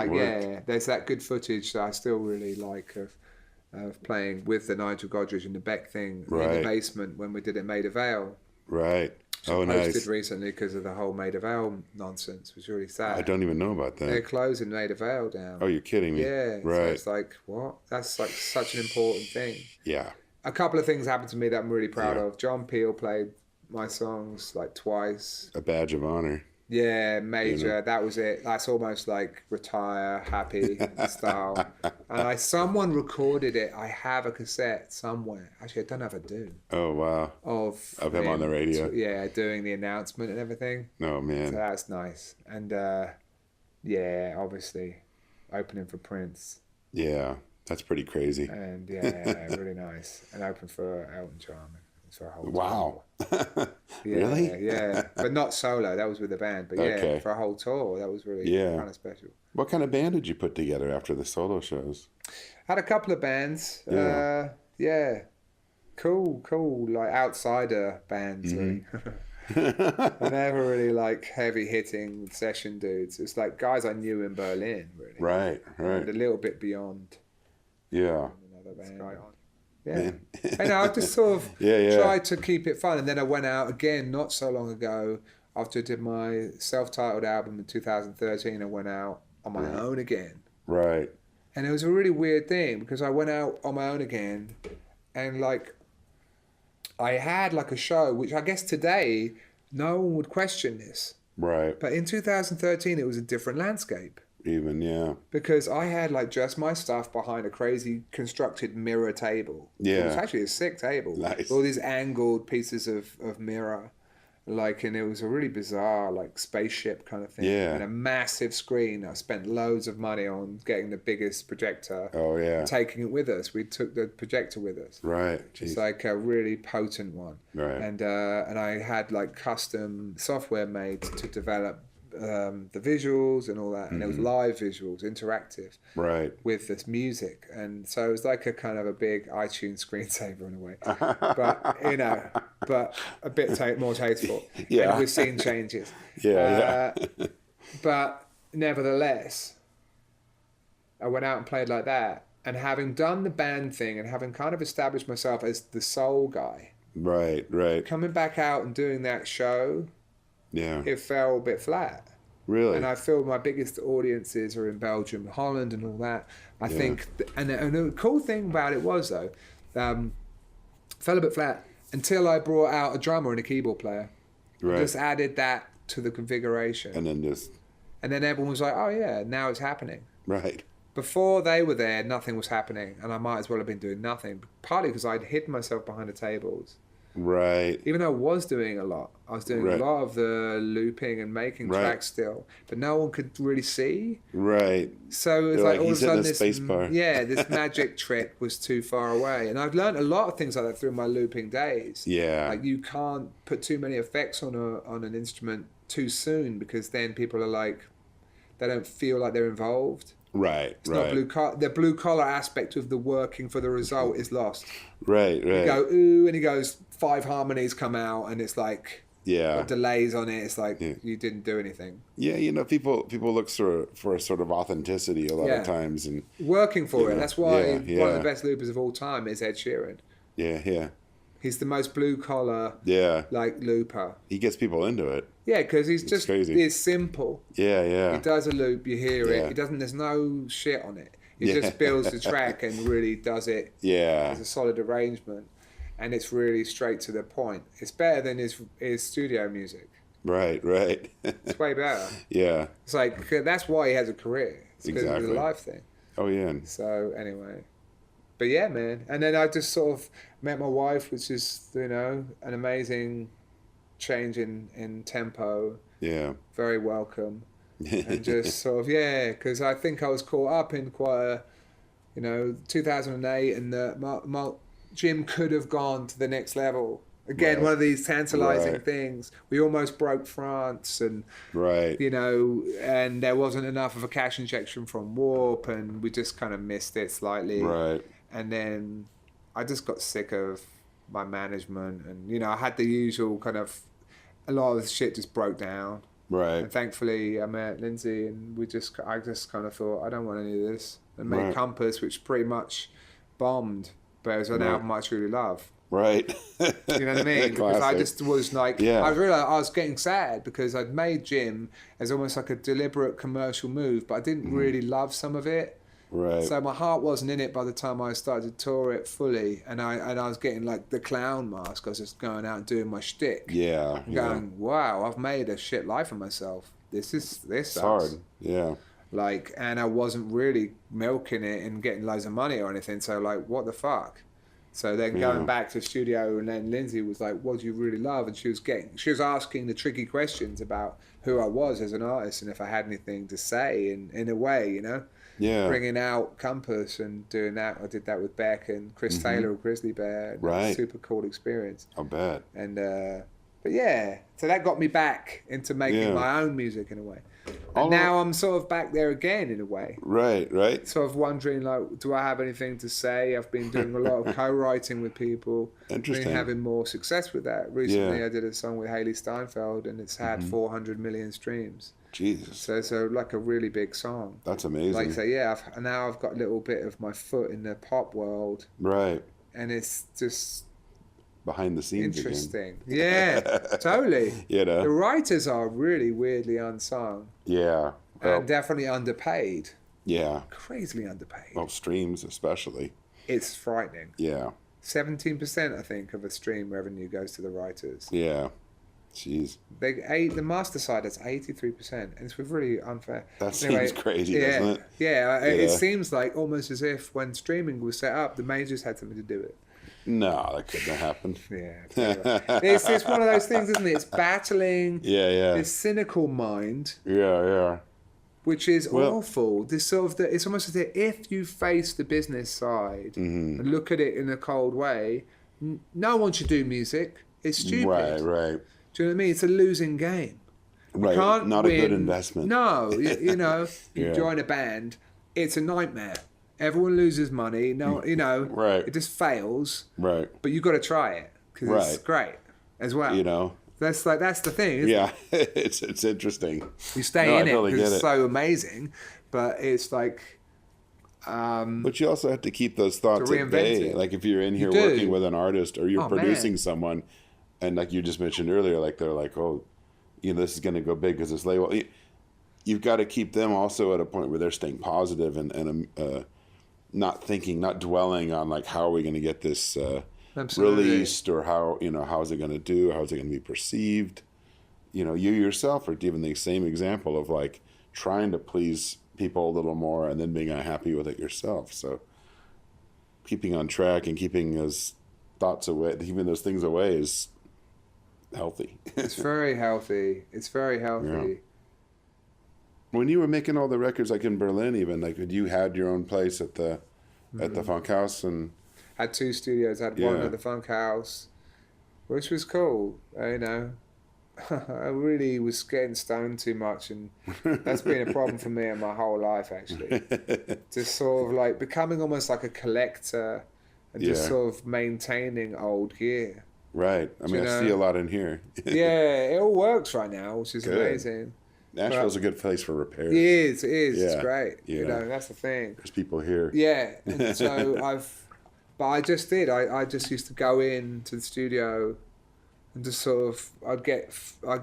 there's that good footage that I still really like of playing with the Nigel Godrich and the Beck thing in the basement when we did it Maida Vale. Right. I posted nice. recently because of the whole Maida Vale nonsense. It was really sad. I don't even know about that. They're closing Maida Vale down. Oh, you're kidding me. Yeah. Right. So it's like, what? That's like such an important thing. Yeah. A couple of things happened to me that I'm really proud of. John Peel played my songs like twice. A badge of honor. Yeah, major. That was it. That's almost like retire, happy style. And someone recorded it. I have a cassette somewhere. Actually, I don't know if I do. Oh, wow. Of him on the radio. Doing the announcement and everything. Oh, man. So that's nice. And obviously, opening for Prince. Yeah, that's pretty crazy. And really nice. And open for Elton John. For a whole wow. tour. Really? Yeah. But not solo. That was with the band. But for a whole tour, that was really kind of special. What kind of band did you put together after the solo shows? Had a couple of bands. Cool. Like outsider bands. Really. I never really like heavy hitting session dudes. It's like guys I knew in Berlin, really. Right. And a little bit beyond. Yeah. Another band. Yeah, and I just sort of tried to keep it fun, and then I went out again not so long ago after I did my self-titled album in 2013. I went out on my own again, right? And it was a really weird thing because I went out on my own again, and like I had like a show which I guess today no one would question this, right? But in 2013 it was a different landscape. Even, because I had like just my stuff behind a crazy constructed mirror table. It was actually a sick table. Nice. All these angled pieces of mirror. Like, and it was a really bizarre, like, spaceship kind of thing. Yeah. And a massive screen. I spent loads of money on getting the biggest projector. Oh, yeah. And taking it with us. We took the projector with us. Right. It's Jeez. like a really potent one. Right. And I had, like, custom software made to develop the visuals and all that. And it was live visuals, interactive. Right. With this music. And so it was like a kind of a big iTunes screensaver in a way. But, you know, but a bit more tasteful. Yeah. And we've seen changes. Yeah. But nevertheless, I went out and played like that. And having done the band thing and having kind of established myself as the soul guy, Right. Right. coming back out and doing that show, Yeah. it fell a bit flat. Really? And I feel my biggest audiences are in Belgium, Holland, and all that. I think, and the cool thing about it was though, fell a bit flat until I brought out a drummer and a keyboard player. Right. Just added that to the configuration, And then just and then everyone was like, "Oh yeah, now it's happening." right. Before they were there, nothing was happening, and I might as well have been doing nothing. Partly because I'd hidden myself behind the tables. Right. Even though I was doing a lot. I was doing Right. a lot of the looping and making Right. tracks still, but no one could really see. Right. So it was They're like like, all of a he's hitting sudden the this, space bar. this magic trick was too far away. And I've learned a lot of things like that through my looping days. Yeah. Like you can't put too many effects on an instrument too soon because then people are like, they don't feel like they're involved. Right. It's Right. not the blue collar aspect of the working for the result is lost. Right. You Right. go ooh, and he goes 5 harmonies come out, and it's like Yeah. delays on it. It's like Yeah. you didn't do anything. Yeah. You know, people look for a sort of authenticity a lot Yeah. of times, and Working for it. Yeah, That's why yeah, one of yeah. the best loopers of all time is Ed Sheeran. yeah. He's the most blue collar Yeah. like looper. He gets people into it. Yeah, because he's just crazy. it's simple. Yeah. Yeah. He does a loop, you hear Yeah. it. He doesn't. There's no shit on it. He Yeah. just builds the track and really does it Yeah. as a solid arrangement, and it's really straight to the point. It's better than his studio music. Right. Right. It's way better. Yeah. It's like that's why he has a career. It's because of Exactly. the live thing. Oh yeah. So anyway, but yeah, man. And then I just sort of met my wife, which is an amazing change in tempo. Yeah. Very welcome. And just sort of because I think I was caught up in quite a 2008, and Jim could have gone to the next level again. Right. One of these tantalizing Right. things. We almost broke France, and Right. and there wasn't enough of a cash injection from Warp, and we just kind of missed it slightly. Right. And then I just got sick of my management, and I had the usual kind of a lot of the shit just broke down. Right. And thankfully, I met Lindsay, and I just kind of thought, I don't want any of this. And made Right. Compass, which pretty much bombed, but it was an Right. album I truly love. Right. You know what I mean? Because I Classic. just was like, Yeah. I realized I was getting sad because I'd made Jim as almost like a deliberate commercial move, but I didn't really love some of it. Right. So my heart wasn't in it by the time I started to tour it fully, and I was getting like the clown mask. I was just going out and doing my shtick. Yeah. And Yeah. going, wow, I've made a shit life for myself. This It's sucks. hard. Yeah. Like, and I wasn't really milking it and getting loads of money or anything. So like, what the fuck? So then Yeah. going back to the studio, and then Lindsay was like, what do you really love? And she was asking the tricky questions about who I was as an artist and if I had anything to say in a way, Yeah. bringing out Compass and doing that. I did that with Beck and Chris Taylor of Grizzly Bear. And Right. Super cool experience. I'll bet. And but yeah, so that got me back into making Yeah. my own music in a way. All And now I'm sort of back there again in a way. Right. Right. Sort of wondering, like, do I have anything to say? I've been doing a lot of co-writing with people. Interesting. Been having more success with that. Recently, Yeah. I did a song with Haley Steinfeld, and it's had 400 million streams. Jesus. So it's like a really big song. That's amazing. Like, so yeah, now I've got a little bit of my foot in the pop world, Right. and it's just Behind the scenes interesting. Yeah, totally. again. The writers are really weirdly unsung Yeah. Well, and definitely underpaid. yeah. Crazily underpaid. Well, streams especially. It's frightening. Yeah. 17%, I think, of a stream revenue goes to the writers. Yeah. Jeez. The master side, that's 83%, and it's really unfair. That seems crazy, doesn't it? Yeah, it Yeah. seems like almost as if when streaming was set up, the majors had something to do with it. No, that couldn't have happened. Yeah. It's one of those things, isn't it? It's battling this cynical mind. Yeah. Which is awful. This sort of it's almost as if you face the business side and look at it in a cold way, no one should do music. It's stupid. Right. Do you know what I mean? It's a losing game. Right. You can't Not win. A good investment. No, you know, you join a band, it's a nightmare. Everyone loses money. No, you know, right. It just fails. Right. But you've got to try it because it's great as well. You know. That's the thing. Isn't it? It's interesting. You stay in it because it's so amazing, but it's like. But you also have to keep those thoughts at bay. Like if you're in here working with an artist or you're producing someone, and like you just mentioned earlier, like they're like, oh, you know, this is going to go big because this label. You've got to keep them also at a point where they're staying positive and not thinking, not dwelling on like how are we going to get this released or how is it going to do, how is it going to be perceived. You know, you yourself are giving the same example of like trying to please people a little more and then being unhappy with it yourself. So keeping on track and keeping those thoughts away, keeping those things away is healthy. It's very healthy. Yeah. When you were making all the records, like in Berlin, even like you had your own place at the Funk House, and had 2 studios. I had one at the Funk House, which was cool. You know, I really was getting stoned too much, and that's been a problem for me in my whole life, actually. Just sort of like becoming almost like a collector and just sort of maintaining old gear. Right. I mean, I see a lot in here. Yeah, it all works right now, which is amazing. Nashville's a good place for repairs. It is. Yeah. It's great. Yeah. You know, that's the thing. There's people here. Yeah. And so I just used to go into the studio and just sort of, I'd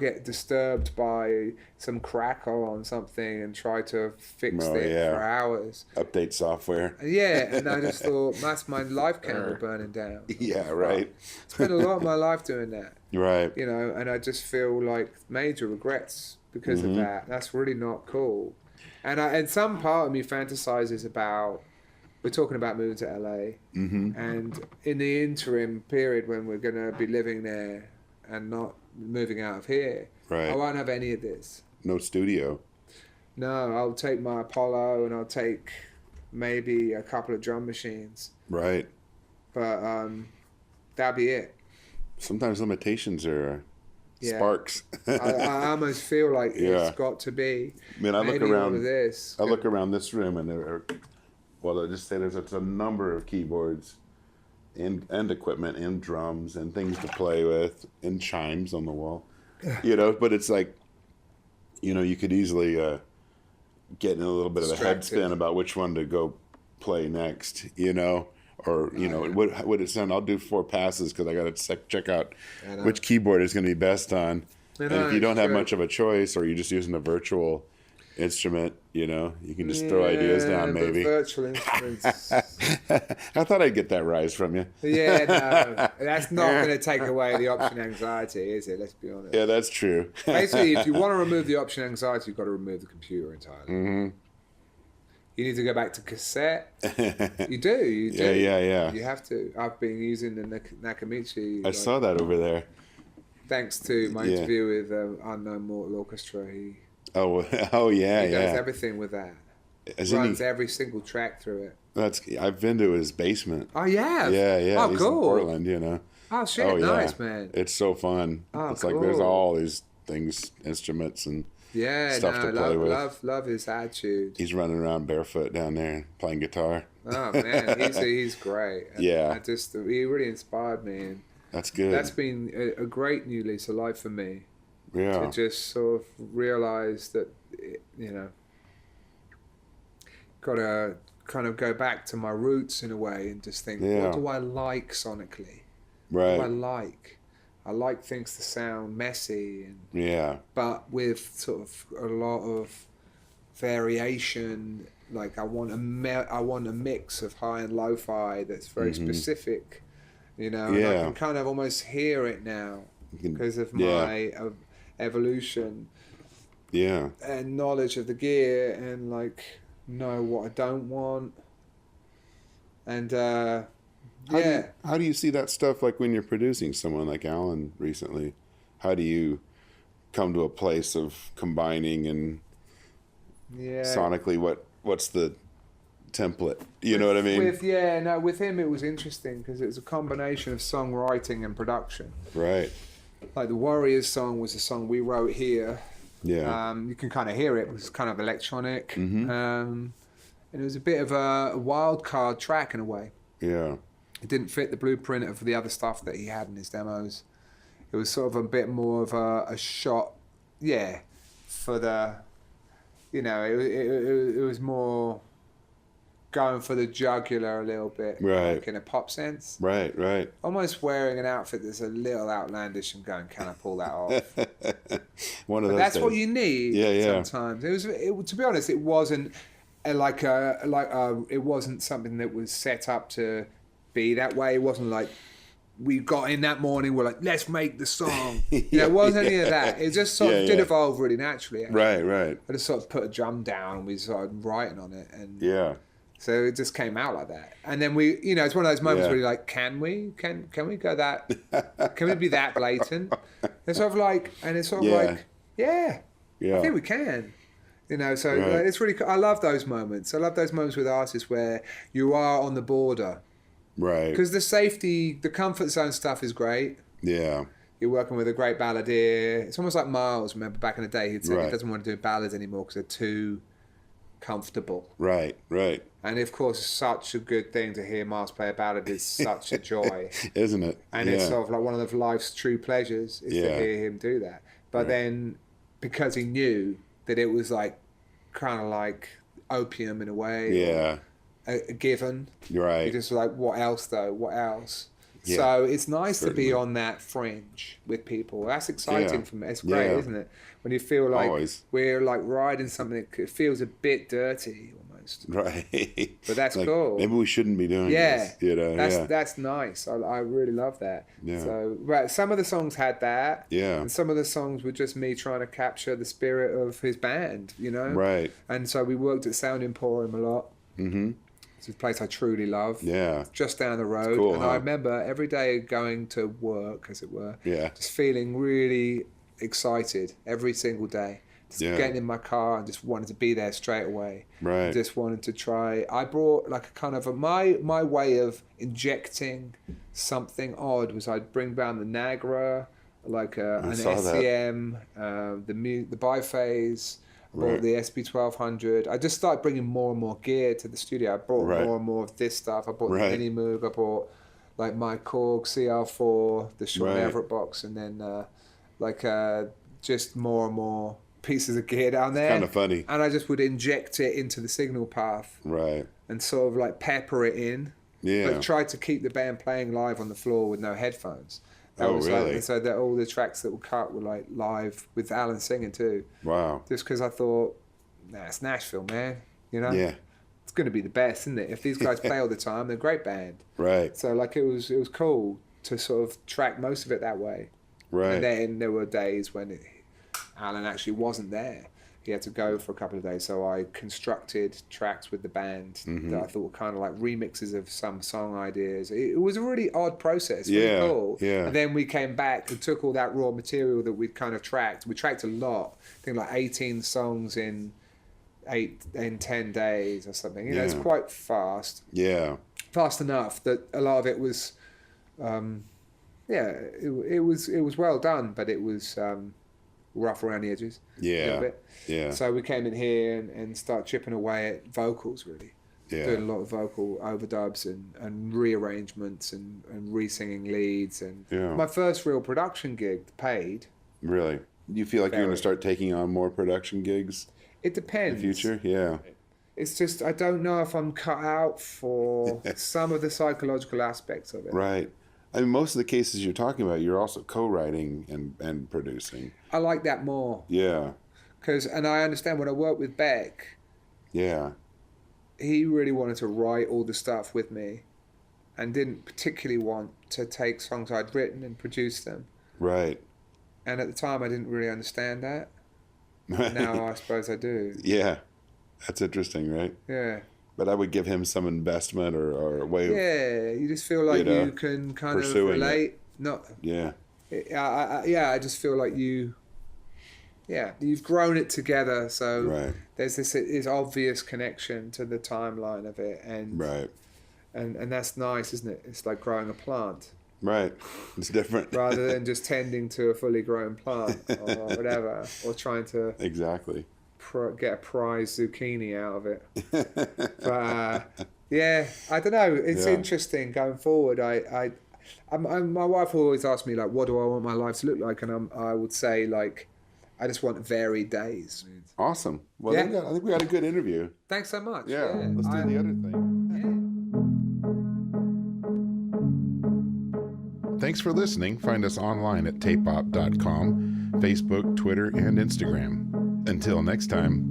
get disturbed by some crackle on something and try to fix it for hours. Update software. Yeah, and I just thought, that's my life candle burning down. Yeah, right. Spent a lot of my life doing that. Right. You know, and I just feel like major regrets because of that. That's really not cool. And some part of me fantasizes about, we're talking about moving to LA, and in the interim period when we're going to be living there and not moving out of here, I won't have any of this. No studio. No, I'll take my Apollo and I'll take maybe a couple of drum machines. Right. But that'll be it. Sometimes limitations are sparks. I almost feel like it's got to be. I mean, I look around this. I look around this room and there are, I'll just say there's a number of keyboards and equipment and drums and things to play with and chimes on the wall. You know, but it's like, you know, you could easily get in a little bit of a head spin about which one to go play next, you know, or, you know, what would it sound? I'll do 4 passes because I got to check out which keyboard is going to be best on. And if you don't have much of a choice or you're just using a virtual instrument, you know, you can just throw ideas down maybe. Virtual instruments. I thought I'd get that rise from you. Yeah, no, that's not going to take away the option anxiety, is it? Let's be honest. Yeah, that's true. Basically, if you want to remove the option anxiety, you've got to remove the computer entirely. You need to go back to cassette. You do. Yeah. You have to. I've been using the Nakamichi. I saw that over there. Thanks to my interview with Unknown Mortal Orchestra. He does everything with that. Runs every single track through it. I've been to his basement. Oh yeah. Yeah. Oh, he's cool. in Portland, you know. Oh shit, nice man. It's so fun. Oh, it's cool. like there's all these things, instruments and stuff to play with. Love his attitude. He's running around barefoot down there playing guitar. Oh man, he's great. Yeah. He really inspired me. And that's good. That's been a great new lease of life for me. Yeah. To just sort of realize that, you know, got to kind of go back to my roots in a way and just think, what do I like sonically? Right. What do I like? I like things to sound messy but with sort of a lot of variation. Like I want a mix of high and lo-fi that's very specific, you know. And I can kind of almost hear it now because of my evolution and knowledge of the gear and like know what I don't want and How do you see that stuff like when you're producing someone like Alan recently? How do you come to a place of combining and sonically what's the template? You know what I mean? With him it was interesting because it was a combination of songwriting and production. Right. Like the Warriors song was a song we wrote here. Yeah. You can kind of hear it. It was kind of electronic. Mm-hmm. And it was a bit of a wild card track in a way. Yeah. It didn't fit the blueprint of the other stuff that he had in his demos. It was sort of a bit more of a shot, for the, it was more going for the jugular a little bit, right, like in a pop sense. Right. Almost wearing an outfit that's a little outlandish and going, can I pull that off? One of those that's days. what you need sometimes. To be honest, it wasn't it wasn't something that was set up to be that way. It wasn't like we got in that morning, we're like, let's make the song. It wasn't any of that. It just sort of did evolve really naturally. Right. I just sort of put a drum down and we started writing on it. And so it just came out like that. And then we, it's one of those moments where you're like, can we go that, can we be that blatant? It's sort of like, I think we can. It's really, I love those moments. I love those moments with artists where you are on the border. Right. Because the comfort zone stuff is great. Yeah. You're working with a great balladeer. It's almost like Miles. Remember back in the day, he'd said he doesn't want to do ballads anymore because they're too comfortable. Right. And of course, it's such a good thing to hear Miles play a ballad is such a joy. Isn't it? And it's sort of like one of life's true pleasures is to hear him do that. But then, because he knew that it was like, kind of like opium in a way. Yeah. A given. Right. You're just like, what else though? What else? Yeah, so it's nice to be on that fringe with people. That's exciting for me. It's great, isn't it? When you feel like we're like riding something that feels a bit dirty almost. Right. But that's like, cool. Maybe we shouldn't be doing this. That's nice. I really love that. Yeah. So, but some of the songs had that. Yeah. And some of the songs were just me trying to capture the spirit of his band, Right. And so we worked at Sound Emporium a lot. Mm-hmm. It's a place I truly love. Yeah. Just down the road. Cool, and I remember every day going to work, as it were. Yeah. Just feeling really excited every single day. Just getting in my car and just wanted to be there straight away. Right. Just wanted to try. I brought like a kind of my way of injecting something odd was I'd bring down the Nagra, like an SEM, the biphase. I bought the SB1200. I just started bringing more and more gear to the studio. I brought more and more of this stuff. I bought the Mini Moog. I bought like my Korg CR4, the Sean Everett box, and then just more and more pieces of gear down there. Kind of funny. And I just would inject it into the signal path. Right. And sort of like pepper it in. Yeah. But try to keep the band playing live on the floor with no headphones. Really? So that all the tracks that were cut were like live with Alan singing too. Wow. Just because I thought, it's Nashville, man. Yeah. It's going to be the best, isn't it? If these guys play all the time, they're a great band. Right. So like it was cool to sort of track most of it that way. Right. And then there were days when Alan actually wasn't there. He had to go for a couple of days, so I constructed tracks with the band that I thought were kind of like remixes of some song ideas. It was a really odd process, really cool. Yeah. And then we came back and took all that raw material that we'd kind of tracked. We tracked a lot, I think like 18 songs in 10 days or something. It's quite fast. Yeah. Fast enough that a lot of it was, it was well done, but it was rough around the edges. Yeah. A little bit. Yeah. So we came in here and start chipping away at vocals, really. Yeah. Doing a lot of vocal overdubs and rearrangements and re-singing leads. And my first real production gig, paid. Really? You feel like you're going to start taking on more production gigs? It depends. In the future? Yeah. It's just, I don't know if I'm cut out for some of the psychological aspects of it. Right. I mean, most of the cases you're talking about, you're also co-writing and producing. I like that more. Yeah. And I understand when I worked with Beck. Yeah. He really wanted to write all the stuff with me and didn't particularly want to take songs I'd written and produce them. Right. And at the time, I didn't really understand that. Now I suppose I do. Yeah. That's interesting, right? Yeah. But I would give him some investment or a way of, you just feel like you can kind of pursuing relate. Not, yeah. I just feel like you've grown it together. So Right. there's this obvious connection to the timeline of it, and Right. and that's nice, isn't it? It's like growing a plant. Right. It's different. Rather than just tending to a fully grown plant or whatever, or trying to Exactly. get a prize zucchini out of it. But yeah, I don't know. It's interesting going forward. My wife always asks me like, what do I want my life to look like? And I would say like, I just want varied days. Awesome. Well, Yeah. I think we had a good interview. Thanks so much. Yeah. Let's do the other thing. Thanks for listening. Find us online at tapop.com, Facebook, Twitter, and Instagram. Until next time.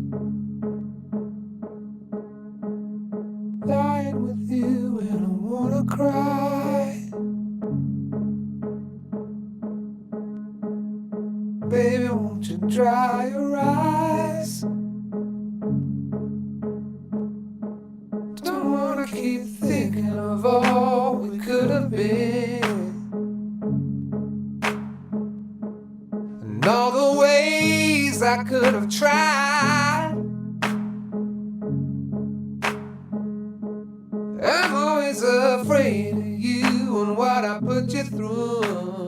Lying with you and I wanna cry. Baby, won't you dry your eyes? Don't wanna keep thinking of all we could have been. And all the ways I could have tried. I'm always afraid of you and what I put you through.